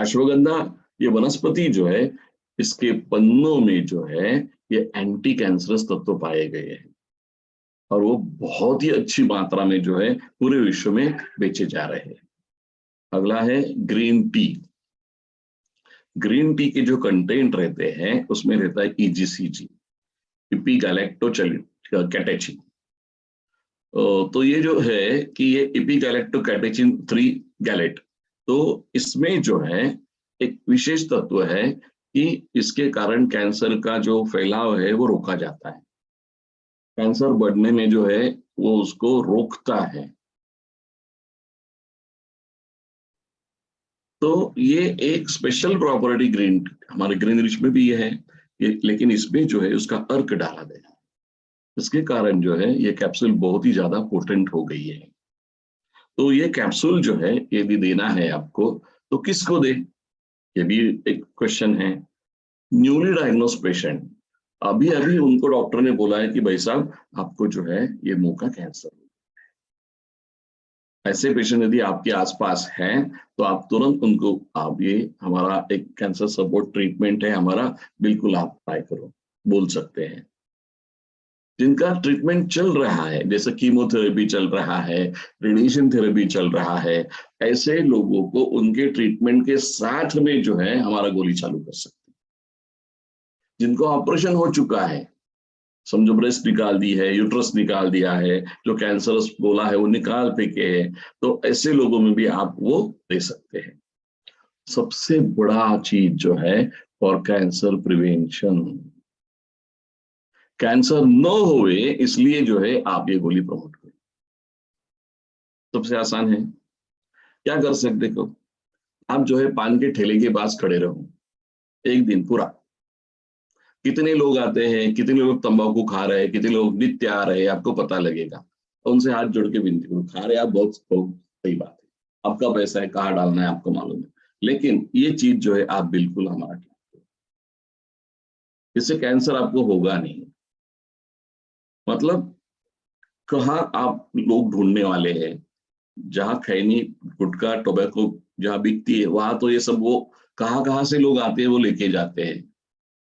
अश्वगंधा ये वनस्पति जो है, इसके पन्नों में जो है ये एंटी कैंसरस तत्व पाए गए हैं, और वो बहुत ही अच्छी मात्रा में जो है पूरे विश्व में बेचे जा रहे हैं। अगला है ग्रीन टी। ग्रीन टी के जो कंटेंट रहते हैं उसमें रहता है ईजीसीजी, इपी गैलेक्टोचैलिन कैटेचिन। तो ये जो है कि ये इपी गैलेक्टोकैटेचिन 3 गैलेट, तो इसमें जो है एक विशेष तत्व है कि इसके कारण कैंसर का जो फैलाव है वो रोका जाता है। कैंसर बढ़ने में जो है वो उसको रोकता है। तो ये एक स्पेशल प्रॉपर्टी ग्रीन, हमारे ग्रीन रिच में भी ये है, ये लेकिन इसमें जो है उसका अर्क डाला गया है। इसके कारण जो है ये कैप्सूल बहुत ही ज्यादा पोटेंट हो गई है। तो ये कैप्सूल जो है यदि देना है आपको तो किसको दे, ये भी एक क्वेश्चन है। न्यूली डायग्नोज पेशेंट, अभी अभी उनको डॉक्टर ने बोला है कि भाई साहब आपको जो है ये मुंह का कैंसर, ऐसे पेशेंट यदि आपके आसपास हैं तो आप तुरंत उनको, आप ये हमारा एक कैंसर सपोर्ट ट्रीटमेंट है हमारा, बिल्कुल आप ट्राई करो, बोल सकते हैं। जिनका ट्रीटमेंट चल रहा है, जैसे कीमोथेरेपी चल रहा है, रेडिएशन थेरेपी चल रहा है, ऐसे लोगों को उनके ट्रीटमेंट के साथ में जो है हमारा गोली चालू कर सकते हैं। जिनको ऑपरेशन हो चुका है, समझो ब्रेस्ट निकाल दी है, यूट्रस निकाल दिया है, जो कैंसरस बोला है वो निकाल फेंके है, तो ऐसे लोगों में भी आप वो दे सकते हैं। सबसे बड़ा चीज जो है फॉर कैंसर प्रिवेंशन, कैंसर न होवे इसलिए जो है आप ये गोली प्रमोट करो। सबसे आसान है, क्या कर सकते हो, आप जो है पान के ठेले के पास खड़े रहो एक दिन पूरा, कितने लोग आते हैं, कितने लोग तंबाकू खा रहे हैं, कितने लोग नित्य आ रहे हैं, आपको पता लगेगा। तो उनसे हाथ जोड़ के विनती करो, खा रहे आप बहुत बहुत सही बात है, आपका पैसा है, कहाँ डालना है आपको मालूम है, लेकिन ये चीज जो है आप बिल्कुल हमारा ख्याल करो, इससे कैंसर आपको होगा नहीं। मतलब कहाँ आप लोग ढूंढने वाले हैं, जहाँ खैनी गुटखा टोबैको जहाँ बिकती है वहां तो ये सब वो कहाँ कहाँ से लोग आते हैं वो लेके जाते हैं।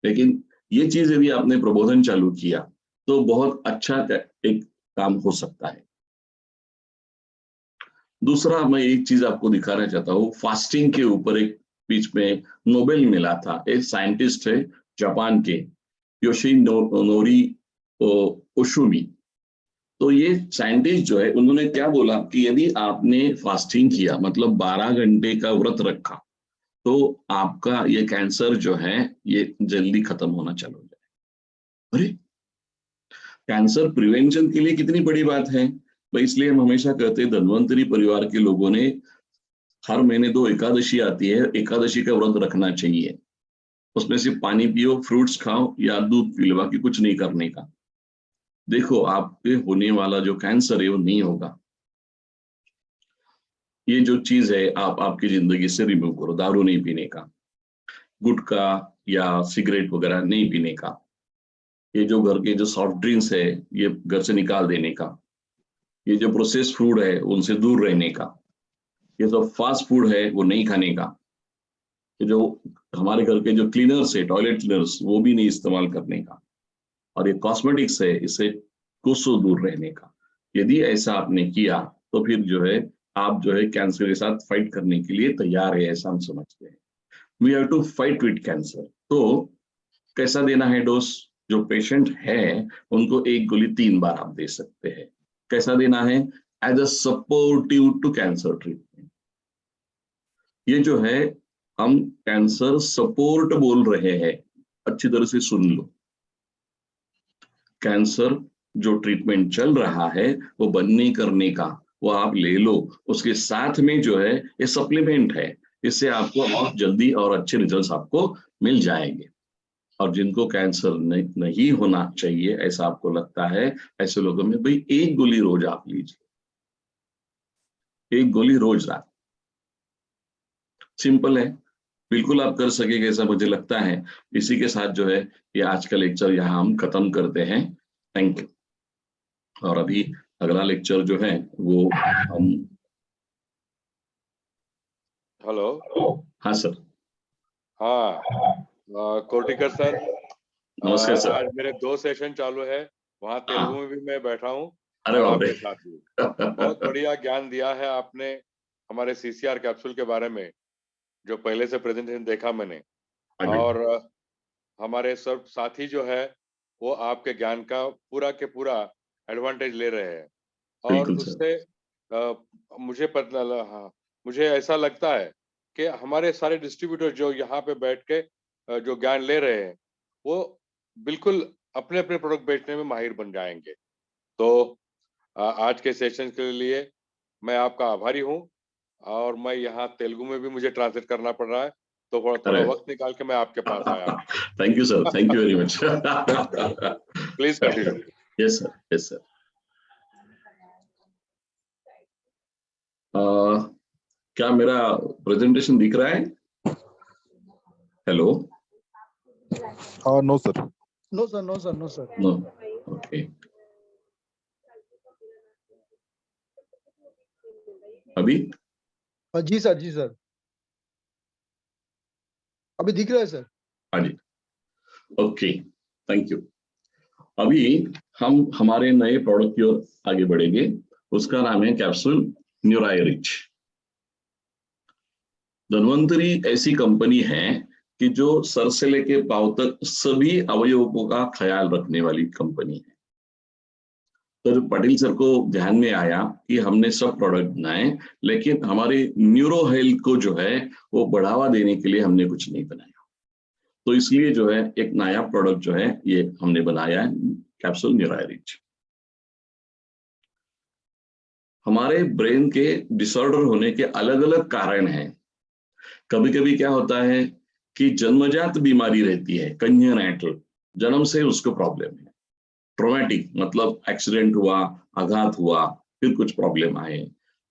लेकिन ये चीज यदि आपने प्रबोधन चालू किया तो बहुत अच्छा एक काम हो सकता है। दूसरा मैं एक चीज आपको दिखाना चाहता हूँ, फास्टिंग के ऊपर एक बीच में नोबेल मिला था, एक साइंटिस्ट है जापान के, योशिनोरी ओशुमी। तो ये साइंटिस्ट जो है उन्होंने क्या बोला कि यदि आपने फास्टिंग किया, मतलब 12 घंटे का व्रत रखा, तो आपका ये कैंसर जो है ये जल्दी खत्म होना चालू हो जाए। अरे कैंसर प्रिवेंशन के लिए कितनी बड़ी बात है भाई। इसलिए हम हमेशा कहते हैं धन्वंतरी परिवार के लोगों ने हर महीने 2 एकादशी आती है, एकादशी का व्रत रखना चाहिए। उसमें सिर्फ पानी पियो, फ्रूट्स खाओ या दूध पी लो, बाकी कुछ नहीं करने का। देखो आपके होने वाला जो कैंसर है वो नहीं होगा। ये जो चीज है आप आपकी जिंदगी से रिमूव करो, दारू नहीं पीने का, गुटखा या सिगरेट वगैरह नहीं पीने का, ये जो घर के जो सॉफ्ट ड्रिंक्स है ये घर से निकाल देने का, ये जो प्रोसेस्ड फूड है उनसे दूर रहने का, ये जो फास्ट फूड है वो नहीं खाने का, ये जो हमारे घर के जो क्लीनर्स है, टॉयलेट क्लीनर्स, वो भी नहीं इस्तेमाल करने का, और ये कॉस्मेटिक्स है इससे कोसों दूर रहने का। यदि ऐसा आपने किया तो फिर जो है आप जो है कैंसर के साथ फाइट करने के लिए तैयार है, ऐसा हम समझते हैं। We have to fight with cancer. तो कैसा देना है डोज? जो पेशेंट है उनको 1 गोली 3 बार आप दे सकते हैं। कैसा देना है? As a supportive to cancer treatment. ये जो है हम कैंसर सपोर्ट बोल रहे हैं, अच्छी तरह से सुन लो। कैंसर जो ट्रीटमेंट चल रहा है वो बंद नहीं करने का, वो आप ले लो, उसके साथ में जो है ये सप्लीमेंट है, इससे आपको और जल्दी और अच्छे रिजल्ट्स आपको मिल जाएंगे। और जिनको कैंसर नहीं होना चाहिए ऐसा आपको लगता है, ऐसे लोगों में भाई 1 गोली रोज आप लीजिए, 1 गोली रोज रात। सिंपल है, बिल्कुल आप कर सकेंगे ऐसा मुझे लगता है। इसी के साथ जो है ये आज का लेक्चर यहाँ हम खत्म करते हैं। Thank you. और अभी अगला लेक्चर जो है वो हम हेलो। हाँ सर। हाँ कोटिकर सर, नमस्कार सर। आज मेरे 2 सेशन चालू है, वहाँ तेलुगु में भी मैं बैठा हूँ अरे और बाप रे। आपके साथ भी। बहुत बढ़िया ज्ञान दिया है आपने हमारे सीसीआर कैप्सूल के बारे में, जो पहले से प्रेजेंटेशन देखा मैंने, और हमारे सब साथी जो है वो आपके ज्ञान का पूरा के पूरा एडवांटेज ले रहे हैं। और बिल्कुल सर। उससे मुझे ऐसा लगता है कि हमारे सारे डिस्ट्रीब्यूटर जो यहाँ पे बैठ के जो ज्ञान ले रहे हैं वो बिल्कुल अपने अपने प्रोडक्ट बेचने में माहिर बन जाएंगे। तो आज के सेशन के लिए मैं आपका आभारी हूँ, और मैं यहाँ तेलुगु में भी मुझे ट्रांसलेट करना पड़ रहा है, तो थोड़ा वक्त निकाल के मैं आपके पास आया हूँ। Thank you sir, thank you very much. Please continue. Yes sir, yes sir. क्या मेरा प्रेजेंटेशन दिख रहा है? Hello? No sir. No sir, no sir, no sir. No, okay. अभी? जी सर, जी सर, अभी दिख रहा है सर। हाँ जी, ओके, थैंक यू। अभी हम हमारे नए प्रोडक्ट की ओर आगे बढ़ेंगे, उसका नाम है कैप्सूल न्यूरायरिच। धन्वंतरी ऐसी कंपनी है कि जो सर से लेके पांव तक सभी अवयवों का ख्याल रखने वाली कंपनी है। तो पाटिल सर को ध्यान में आया कि हमने सब प्रोडक्ट बनाए, लेकिन हमारे न्यूरो हेल्थ को जो है वो बढ़ावा देने के लिए हमने कुछ नहीं बनाया। तो इसलिए जो है एक नया प्रोडक्ट जो है ये हमने बनाया है, कैप्सूल न्यूरायरिच। हमारे ब्रेन के डिसऑर्डर होने के अलग अलग कारण हैं। कभी कभी क्या होता है कि जन्मजात बीमारी रहती है, कंजेनाइटल, जन्म से उसको प्रॉब्लम है। ट्रोमैटिक मतलब एक्सीडेंट हुआ, आघात हुआ, फिर कुछ प्रॉब्लम आए।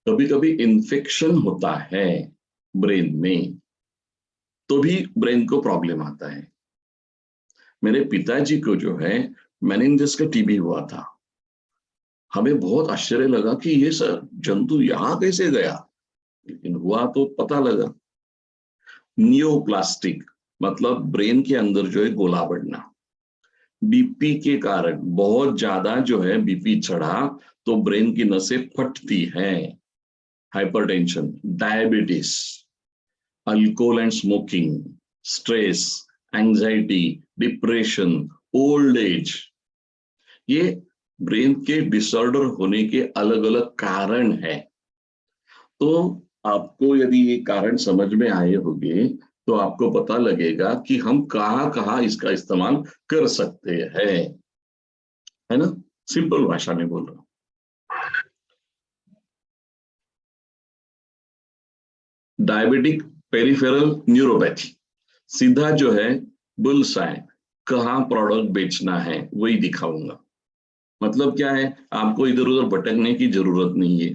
कभी कभी इन्फेक्शन होता है ब्रेन में, तो भी ब्रेन को प्रॉब्लम आता है। मेरे पिताजी को जो है मेनिंजस का टीबी हुआ था। हमें बहुत आश्चर्य लगा कि ये सर जंतु यहां कैसे गया, लेकिन हुआ तो पता लगा। नियोप्लास्टिक मतलब ब्रेन के अंदर जो है गोला बढ़ना, बीपी के कारण बहुत ज्यादा जो है बीपी चढ़ा तो ब्रेन की नसें फटती हैं। Hypertension, diabetes, alcohol and smoking, stress, anxiety, depression, old age, ये ब्रेन के डिसऑर्डर होने के अलग अलग कारण है। तो आपको यदि ये कारण समझ में आए होंगे तो आपको पता लगेगा कि हम कहाँ कहाँ इसका इस्तेमाल कर सकते हैं, है ना? सिंपल भाषा में बोल रहा हूं। डायबिटिक पेरिफेरल न्यूरोपैथी, सीधा जो है बुलसाई, कहाँ प्रोडक्ट बेचना है वही दिखाऊंगा। मतलब क्या है, आपको इधर उधर भटकने की जरूरत नहीं है।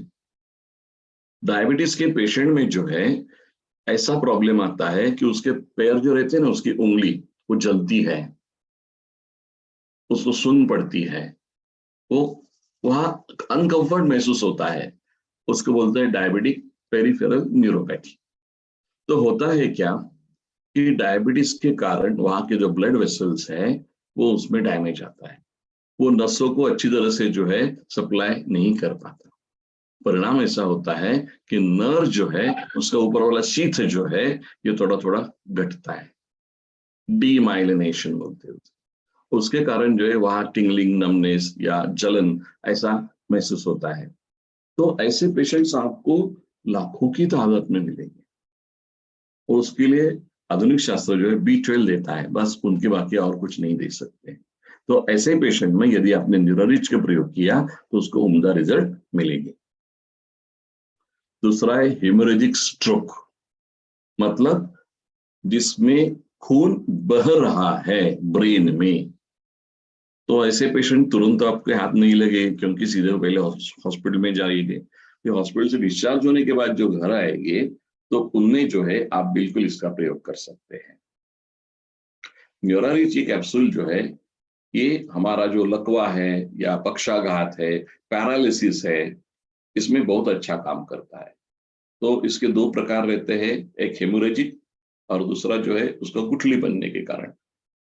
डायबिटीज के पेशेंट में जो है ऐसा प्रॉब्लम आता है कि उसके पैर जो रहते हैं ना, उसकी उंगली वो जलती है, उसको सुन पड़ती है, वो वहां अनकंफर्ट महसूस होता है, उसको बोलते हैं डायबिटिक पेरिफेरल न्यूरोपैथी। तो होता है क्या कि डायबिटीज के कारण वहां के जो ब्लड वेसल्स है वो उसमें डैमेज आता है, वो नसों को अच्छी तरह से जो है सप्लाई नहीं कर पाता। परिणाम ऐसा होता है कि नर्व जो है उसका ऊपर वाला शीथ जो है ये थोड़ा थोड़ा घटता है, डीमाइलिनेशन बोलते हैं। उसके कारण जो है वहां टिंगलिंग, नमनेस या जलन ऐसा महसूस होता है। तो ऐसे पेशेंट्स आपको लाखों की तादाद में मिलेंगे, और उसके लिए आधुनिक शास्त्र जो है B12 देता है, बस उनके बाकी और कुछ नहीं दे सकते। तो ऐसे पेशेंट में यदि आपने न्यूरोरिच का प्रयोग किया तो उसको उम्दा रिजल्ट मिलेंगे। दूसरा है हेमोरेजिक स्ट्रोक, मतलब जिसमें खून बह रहा है ब्रेन में। तो ऐसे पेशेंट तुरंत आपके हाथ नहीं लगे, क्योंकि सीधे पहले हॉस्पिटल में जाइए, फिर हॉस्पिटल से डिस्चार्ज होने के बाद जो घर आएंगे तो उनमें जो है आप बिल्कुल इसका प्रयोग कर सकते हैं। न्यूरोरिच कैप्सूल जो है ये हमारा जो लकवा है या पक्षाघात है, पैरालिसिस है, इसमें बहुत अच्छा काम करता है। तो इसके दो प्रकार रहते हैं, एक हेमोरेजिक और दूसरा जो है उसका गुठली बनने के कारण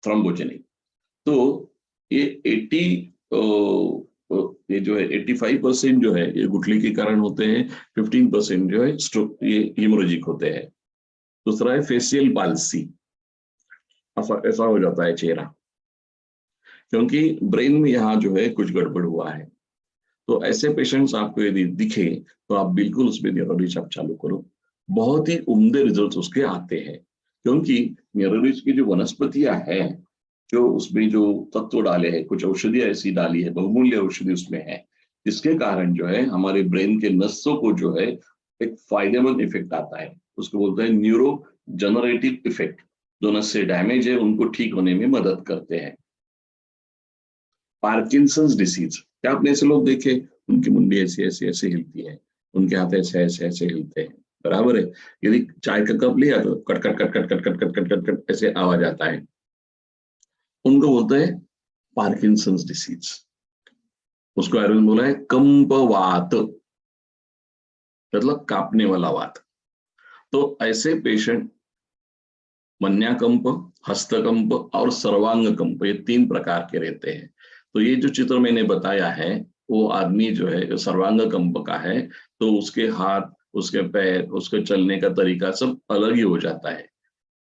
थ्रोम्बोजेनिक। तो ये 80 ये जो है 85% जो है ये गुठली के कारण होते हैं, 15% जो है स्ट्रोक ये हेमोरेजिक होते हैं। दूसरा है फेशियल पाल्सी, ऐसा हो जाता है चेहरा, क्योंकि ब्रेन में यहाँ जो है कुछ गड़बड़ हुआ है। तो ऐसे पेशेंट्स आपको यदि दिखे तो आप बिल्कुल उसमें न्यूरोरिच आप चालू करो, बहुत ही उम्दे रिजल्ट उसके आते हैं। क्योंकि न्यूरोरिच की जो वनस्पतियां हैं, जो उसमें जो तत्व डाले हैं, कुछ औषधियां ऐसी डाली है, बहुमूल्य औषधि उसमें है, जिसके कारण जो है हमारे ब्रेन के नसों को जो है एक फायदेमंद इफेक्ट आता है। उसको बोलते हैं न्यूरो जनरेटिव इफेक्ट। जो नसें डैमेज है उनको ठीक होने में मदद करते हैं। पार्किंसंस डिसीज, क्या आपने ऐसे लोग देखे, उनकी मुंडी ऐसे ऐसे ऐसे हिलती है, उनके हाथ ऐसे ऐसे ऐसे हिलते हैं, बराबर है। यदि चाय का कप लिया तो cut cut cut cut cut cut cut cut cut cut ऐसे आवाज आता है, उनको बोलते हैं पार्किंसंस डिसीज। उसको आयुर्वेद बोला है कंपवात, मतलब कांपने वाला वात। तो ऐसे पेशेंट मन्याकंप, हस्तकंप और सर्वांग कंप, ये 3 प्रकार के रहते हैं। तो ये जो चित्र मैंने बताया है वो आदमी जो है सर्वांग कंप का है, तो उसके हाथ, उसके पैर, उसके चलने का तरीका सब अलग ही हो जाता है।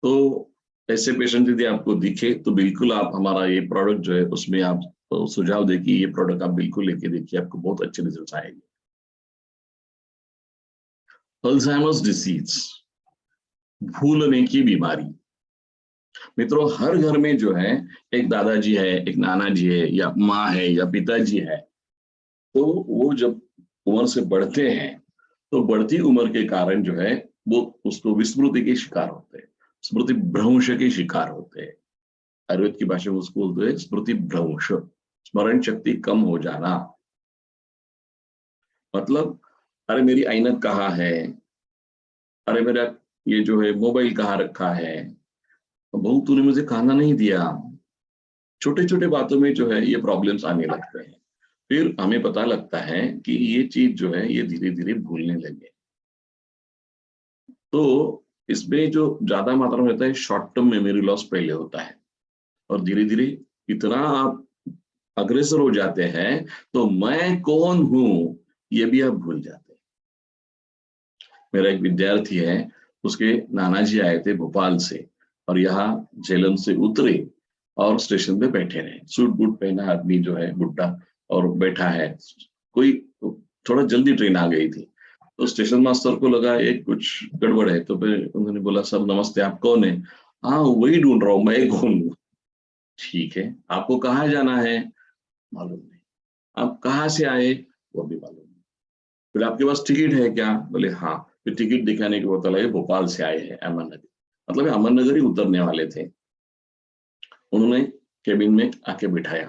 तो ऐसे पेशेंट यदि आपको दिखे तो बिल्कुल आप हमारा ये प्रोडक्ट जो है उसमें आप सुझाव दे कि ये प्रोडक्ट आप बिल्कुल लेके देखिए, आपको बहुत अच्छे रिजल्ट आएंगे। अल्जाइमर्स डिसीज, भूलने की बीमारी। मित्रों, हर घर में जो है एक दादाजी है, एक नाना जी है, या माँ है या पिताजी है, तो वो जब उम्र से बढ़ते हैं तो बढ़ती उम्र के कारण जो है वो उसको विस्मृति के शिकार होते हैं, स्मृति भ्रंश के शिकार होते हैं। आयुर्वेद की भाषा में उसको बोलते हैं स्मृति भ्रंश, स्मरण शक्ति कम हो जाना। मतलब अरे मेरी ऐनक कहाँ है, अरे मेरा ये जो है मोबाइल कहाँ रखा है, बहू तूने मुझे खाना नहीं दिया। छोटे छोटे बातों में जो है ये प्रॉब्लम्स आने लगते हैं। फिर हमें पता लगता है कि ये चीज जो है ये धीरे धीरे भूलने लगे। तो इसमें जो ज्यादा मात्रा में होता है शॉर्ट टर्म मेमोरी लॉस पहले होता है, और धीरे धीरे इतना आप अग्रसर हो जाते हैं तो मैं कौन हूं ये भी आप भूल जाते हैं। मेरा एक विद्यार्थी है, उसके नाना जी आए थे भोपाल से, और यहाँ झेलम से उतरे और स्टेशन पे बैठे रहे, सूट बूट पहना आदमी जो है बुड्ढा, और बैठा है। कोई थोड़ा जल्दी ट्रेन आ गई थी, तो स्टेशन मास्टर को लगा एक कुछ गड़बड़ है, तो फिर उन्होंने बोला सर नमस्ते, आप कौन है? हाँ वही ढूंढ रहा हूँ, मैं कौन हूँ। ठीक है, आपको कहाँ जाना है? मालूम नहीं। आप कहाँ से आए? वो भी मालूम नहीं। फिर आपके पास टिकट है क्या? बोले हाँ। फिर टिकट दिखाने के बाद लगे भोपाल से आए हैं अहमदनगर, मतलब अहमदनगर ही उतरने वाले थे। उन्होंने केबिन में आके बिठाया।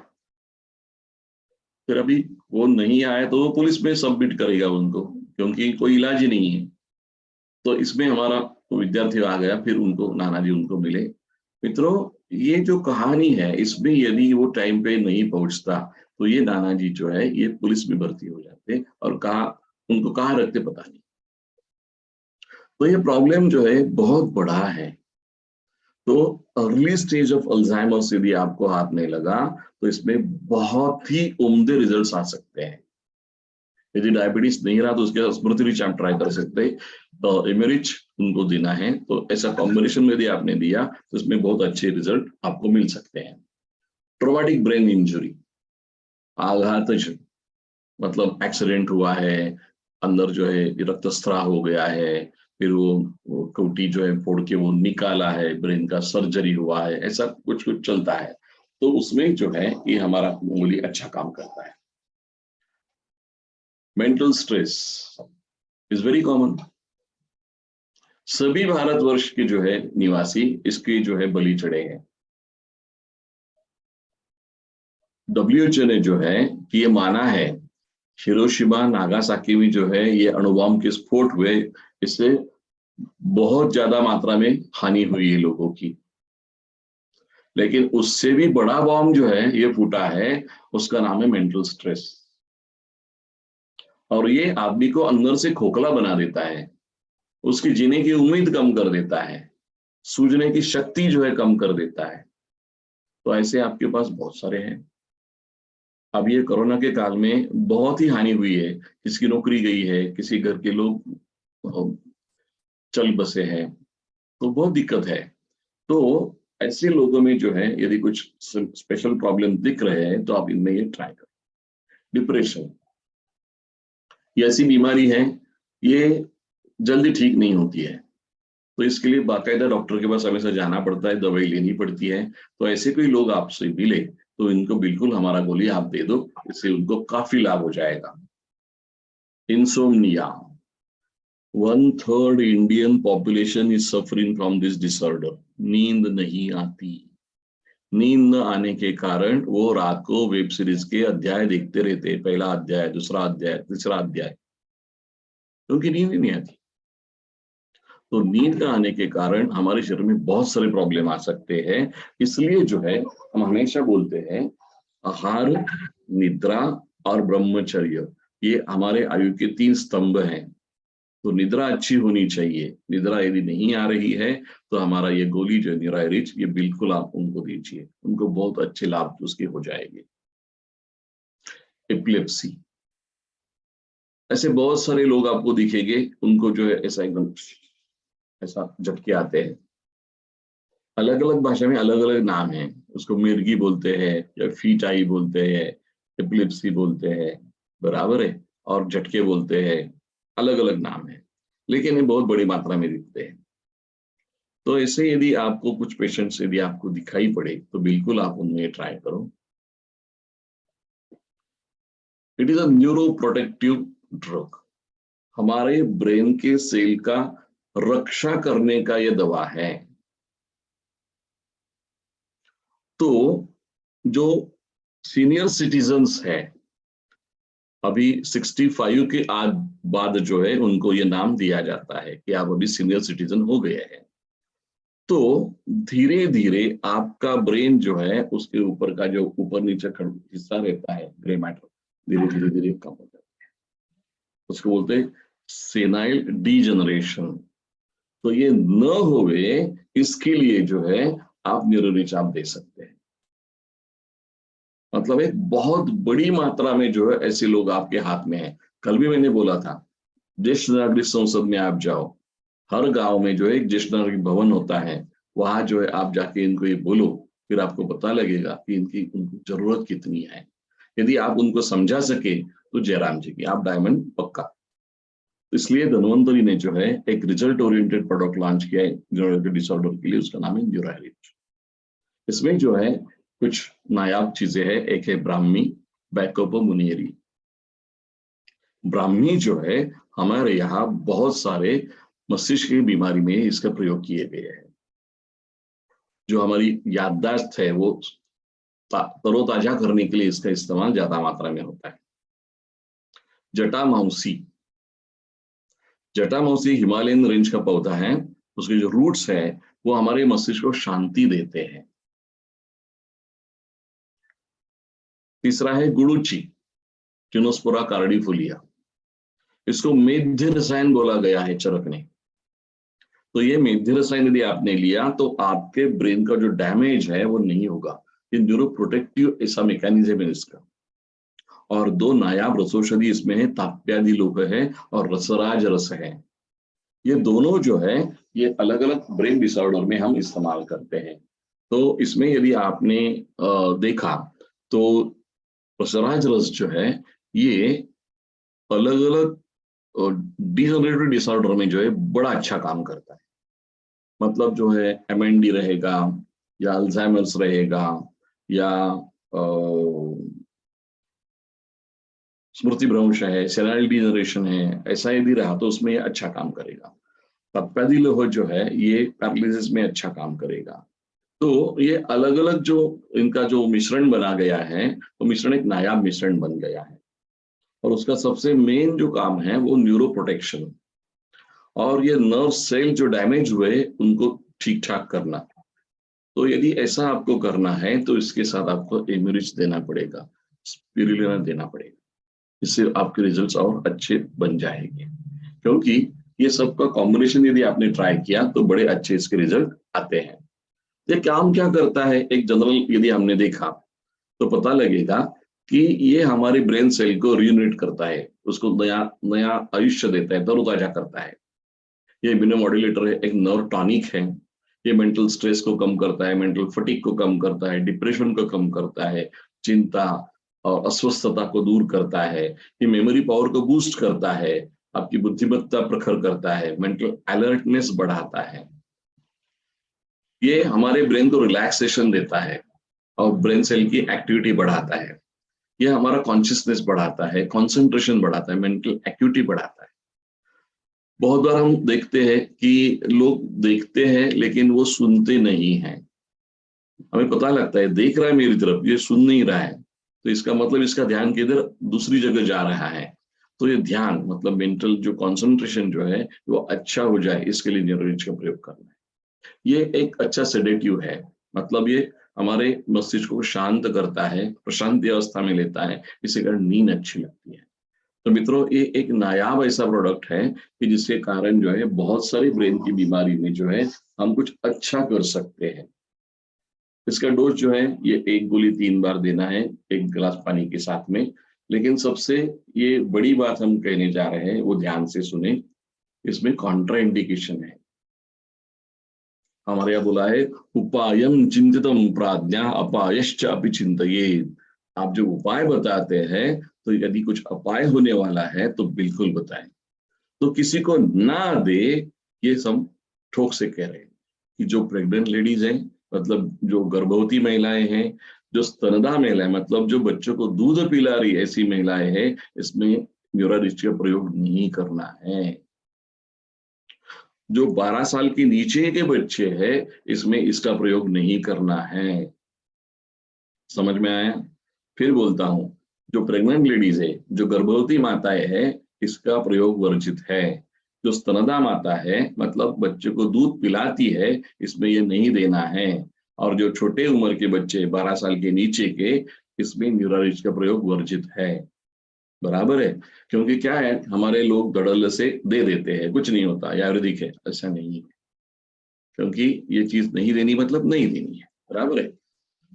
फिर अभी वो नहीं आया तो वो पुलिस में सबमिट करेगा उनको, क्योंकि कोई इलाज ही नहीं है। तो इसमें हमारा तो विद्यार्थी आ गया, फिर उनको नाना जी उनको मिले। मित्रों, ये जो कहानी है, इसमें यदि वो टाइम पे नहीं पहुंचता तो ये नाना जी जो है ये पुलिस में भर्ती हो जाते, और उनको कहाँ रखते पता नहीं। तो ये प्रॉब्लम जो है बहुत बड़ा है। तो अर्ली स्टेज ऑफ अल्जाइमर्स यदि आपको हाथ नहीं लगा तो इसमें बहुत ही उम्दे रिजल्ट्स आ सकते हैं। यदि डायबिटीज नहीं रहा तो उसके स्मृति रिच आप ट्राई कर सकते हैं, तो इमेरिच उनको देना है। तो ऐसा कॉम्बिनेशन में यदि आपने दिया तो इसमें बहुत अच्छे रिजल्ट आपको मिल सकते हैं। ट्रॉमेटिक ब्रेन इंजरी, आघातज, मतलब एक्सीडेंट हुआ है, अंदर जो है रक्तस्राव हो गया है, फिर वो कूटी जो है फोड़ के वो निकाला है, ब्रेन का सर्जरी हुआ है, ऐसा कुछ कुछ चलता है। तो उसमें जो है ये हमारा उंगली अच्छा काम करता है। Mental stress is very common. सभी भारतवर्ष के जो है निवासी इसके जो है बलि चढ़े हैं। WHO ने जो है कि ये माना है हिरोशिमा नागासाकी में जो है ये अणुबॉम्ब के स्फोट हुए, इससे बहुत ज्यादा मात्रा में हानि हुई है लोगों की। लेकिन उससे भी बड़ा बॉम्ब जो है ये फूटा है, उसका नाम है मेंटल स्ट्रेस। और ये आदमी को अंदर से खोखला बना देता है, उसकी जीने की उम्मीद कम कर देता है, सूझने की शक्ति जो है कम कर देता है। तो ऐसे आपके पास बहुत सारे हैं। अब ये कोरोना के काल में बहुत ही हानि हुई है, किसी की नौकरी गई है, किसी घर के लोग चल बसे हैं, तो बहुत दिक्कत है। तो ऐसे लोगों में जो है यदि कुछ स्पेशल प्रॉब्लम दिख रहे हैं तो आप इनमें ये ट्राई करें। डिप्रेशन ये ऐसी बीमारी है, ये जल्दी ठीक नहीं होती है, तो इसके लिए बाकायदा डॉक्टर के पास हमेशा जाना पड़ता है, दवाई लेनी पड़ती है। तो ऐसे कोई लोग आपसे मिले तो इनको बिल्कुल हमारा गोली आप दे दो, इससे उनको काफी लाभ हो जाएगा। Insomnia, 1/3 Indian population is suffering from this disorder. नींद नहीं आती। नींद न आने के कारण वो रात को वेब सीरीज के अध्याय देखते रहते, पहला अध्याय, दूसरा अध्याय, तीसरा अध्याय, क्योंकि नींद नहीं आती। तो नींद न आने के कारण हमारे शरीर में बहुत सारे प्रॉब्लम आ सकते हैं। इसलिए जो है हम हमेशा बोलते हैं आहार, निद्रा और ब्रह्मचर्य, ये हमारे आयु के 3 स्तंभ हैं। तो निद्रा अच्छी होनी चाहिए। निद्रा यदि नहीं आ रही है तो हमारा ये गोली जो न्यूरायरिच, ये बिल्कुल आप उनको दीजिए, उनको बहुत अच्छे लाभ उसके हो जाएंगे। एपिलेप्सी, ऐसे बहुत सारे लोग आपको दिखेंगे, उनको जो है ऐसा एकदम ऐसा झटके आते हैं। अलग अलग भाषा में अलग अलग नाम हैं, उसको मिर्गी बोलते हैं या फीट आई बोलते हैं, एपिलेप्सी बोलते हैं, बराबर है, और झटके बोलते हैं, अलग अलग नाम है, लेकिन ये बहुत बड़ी मात्रा में दिखते हैं। तो ऐसे यदि आपको कुछ पेशेंट्स यदि आपको दिखाई पड़े तो बिल्कुल आप उनमें ट्राई करो। It is a neuro protective drug, हमारे ब्रेन के सेल का रक्षा करने का यह दवा है। तो जो सीनियर सिटीजन्स है, अभी 65 के बाद जो है उनको ये नाम दिया जाता है कि आप अभी सीनियर सिटीजन हो गए हैं। तो धीरे धीरे आपका ब्रेन जो है उसके ऊपर का जो ऊपर नीचे हिस्सा रहता है ग्रे मैटर, धीरे धीरे धीरे कम हो जाता है, उसको बोलते हैं सेनाइल डीजनरेशन। तो ये न होवे इसके लिए जो है आप न्यूरोरिच आप दे सकते हैं। मतलब एक बहुत बड़ी मात्रा में जो है ऐसे लोग आपके हाथ में हैं। कल भी मैंने बोला था, ज्येष्ठ नागरिक संसद में आप जाओ, हर गांव में जो है एक ज्येष्ठ नागरिक भवन होता है, वहां जो है आप जाके इनको ये बोलो, फिर आपको पता लगेगा कि इनकी उनको जरूरत कितनी है। यदि आप उनको समझा सके तो जयराम जी की आप डायमंड पक्का। इसलिए धन्वंतरी ने जो है एक रिजल्ट ओरिएंटेड प्रोडक्ट लॉन्च किया है न्यूरोलॉजिकल डिसऑर्डर के लिए, उसका नाम है न्यूरायरिच। इसमें जो है कुछ नायाब चीजें हैं। एक है ब्राह्मी बैकोपो मुनियरी। ब्राह्मी जो है हमारे यहाँ बहुत सारे मस्तिष्क की बीमारी में इसका प्रयोग किए गए हैं। जो हमारी याददाश्त है वो तरोताजा करने के लिए इसका इस्तेमाल ज्यादा मात्रा में होता है। जटामाउसी, जटामाउसी हिमालयन रेंज का पौधा है, उसके जो रूट्स है वो हमारे मस्तिष्क को शांति देते हैं। तीसरा है गुडुचि, टिनोस्पोरा कार्डिफोलिया। इसको मेध्य रसायन बोला गया है चरक ने। तो ये मेध्य रसायन यदि आपने लिया तो आपके ब्रेन का जो डैमेज है वो नहीं होगा। ये न्यूरोप्रोटेक्टिव ऐसा मैकेनिज्म है इसका। और दो नायाब रसौषधि इसमें है, ताप्यादि लोक है और रसराज रस है। ये दोनों जो है ये अलग अलग ब्रेन डिसऑर्डर में हम इस्तेमाल करते हैं। तो इसमें यदि आपने देखा तो रसराज रस जो है ये अलग अलग डिजनरेटिव डिसऑर्डर में जो है बड़ा अच्छा काम करता है। मतलब जो है MND रहेगा या अल्जाइमर्स रहेगा या स्मृति भ्रंश है, सेनाइल डिजनरेशन है, ऐसा यदि रहा तो उसमें ये अच्छा काम करेगा। ताप्यादि लोह जो है ये पैरालिसिस में अच्छा काम करेगा। तो ये अलग अलग जो इनका जो मिश्रण बना गया है वो मिश्रण एक नायाब मिश्रण बन गया है। और उसका सबसे मेन जो काम है वो न्यूरो प्रोटेक्शन और ये नर्व सेल जो डैमेज हुए उनको ठीक ठाक करना। तो यदि ऐसा आपको करना है तो इसके साथ आपको एमिरिच देना पड़ेगा, स्पिरुलिना देना पड़ेगा। इससे आपके रिजल्ट्स और अच्छे बन जाएंगे, क्योंकि ये सब का कॉम्बिनेशन यदि आपने ट्राई किया तो बड़े अच्छे इसके रिजल्ट आते हैं। ये काम क्या करता है, एक जनरल यदि हमने देखा तो पता लगेगा कि ये हमारे ब्रेन सेल को रीयूनिट करता है, उसको नया नया आयुष्य देता है, तरोताजा करता है। ये इम्यूनोमॉड्यूलेटर है, एक नर्व टॉनिक है। ये मेंटल स्ट्रेस को कम करता है, मेंटल फटीग को कम करता है, डिप्रेशन को कम करता है, चिंता और अस्वस्थता को दूर करता है। ये मेमोरी पावर को बूस्ट करता है, आपकी बुद्धिमत्ता प्रखर करता है, मेंटल अलर्टनेस बढ़ाता है। ये हमारे ब्रेन को रिलैक्सेशन देता है और ब्रेन सेल की एक्टिविटी बढ़ाता है। ये हमारा कॉन्शियसनेस बढ़ाता है, कंसंट्रेशन बढ़ाता है, मेंटल एक्टिविटी बढ़ाता है। बहुत बार हम देखते हैं कि लोग देखते हैं लेकिन वो सुनते नहीं हैं। हमें पता लगता है देख रहा है मेरी तरफ, ये सुन नहीं रहा है, तो इसका मतलब इसका ध्यान किधर दूसरी जगह जा रहा है। तो ये ध्यान मतलब मेंटल जो कंसंट्रेशन जो है वो अच्छा हो जाए, इसके लिए न्यूरोरिच का प्रयोग करना है। ये एक अच्छा सेडेटिव है, मतलब ये हमारे मस्तिष्क को शांत करता है, प्रशांति अवस्था में लेता है, इससे कारण नींद अच्छी लगती है। तो मित्रों ये एक नायाब ऐसा प्रोडक्ट है कि जिसके कारण जो है बहुत सारी ब्रेन की बीमारी में जो है हम कुछ अच्छा कर सकते हैं। इसका डोज जो है ये 1 गोली 3 बार देना है 1 गिलास पानी के साथ में। लेकिन सबसे ये बड़ी बात हम कहने जा रहे हैं वो ध्यान से सुने, इसमें कॉन्ट्रा इंडिकेशन है। हमारे यहाँ बोला है उपायम चिंतितम प्राज्ञा अपायश्च अपि चिंतयेत्। आप जो उपाय बताते हैं तो यदि कुछ अपाय होने वाला है तो बिल्कुल बताएं। तो किसी को ना दे, ये सब ठोक से कह रहे हैं कि जो प्रेग्नेंट लेडीज हैं, मतलब जो गर्भवती महिलाएं हैं, जो स्तनदा महिलाएं मतलब जो बच्चों को दूध पिला रही ऐसी महिलाएं हैं, इसमें न्यूरोरिच का प्रयोग नहीं करना है। जो 12 साल के नीचे के बच्चे हैं इसमें इसका प्रयोग नहीं करना है। समझ में आया? फिर बोलता हूं, जो प्रेग्नेंट लेडीज है, जो गर्भवती माताएं हैं, इसका प्रयोग वर्जित है। जो स्तनदा माता है मतलब बच्चे को दूध पिलाती है, इसमें ये नहीं देना है। और जो छोटे उम्र के बच्चे 12 साल के नीचे के, इसमें न्यूरोरिच का प्रयोग वर्जित है। बराबर है? क्योंकि क्या है, हमारे लोग धड़ल्ले से दे देते हैं, कुछ नहीं होता, आयुर्वेदिक है, ऐसा नहीं है। क्योंकि ये चीज नहीं देनी मतलब नहीं देनी है। बराबर है?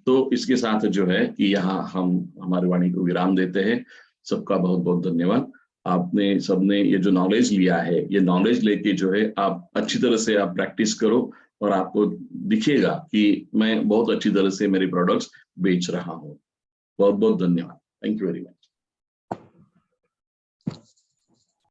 तो इसके साथ जो है कि यहाँ हम हमारी वाणी को विराम देते हैं। सबका बहुत बहुत धन्यवाद। आपने सबने ये जो नॉलेज लिया है, ये नॉलेज लेके जो है आप अच्छी तरह से आप प्रैक्टिस करो और आपको दिखेगा कि मैं बहुत अच्छी तरह से मेरे प्रोडक्ट्स बेच रहा हूँ। बहुत बहुत धन्यवाद। Thank you very much.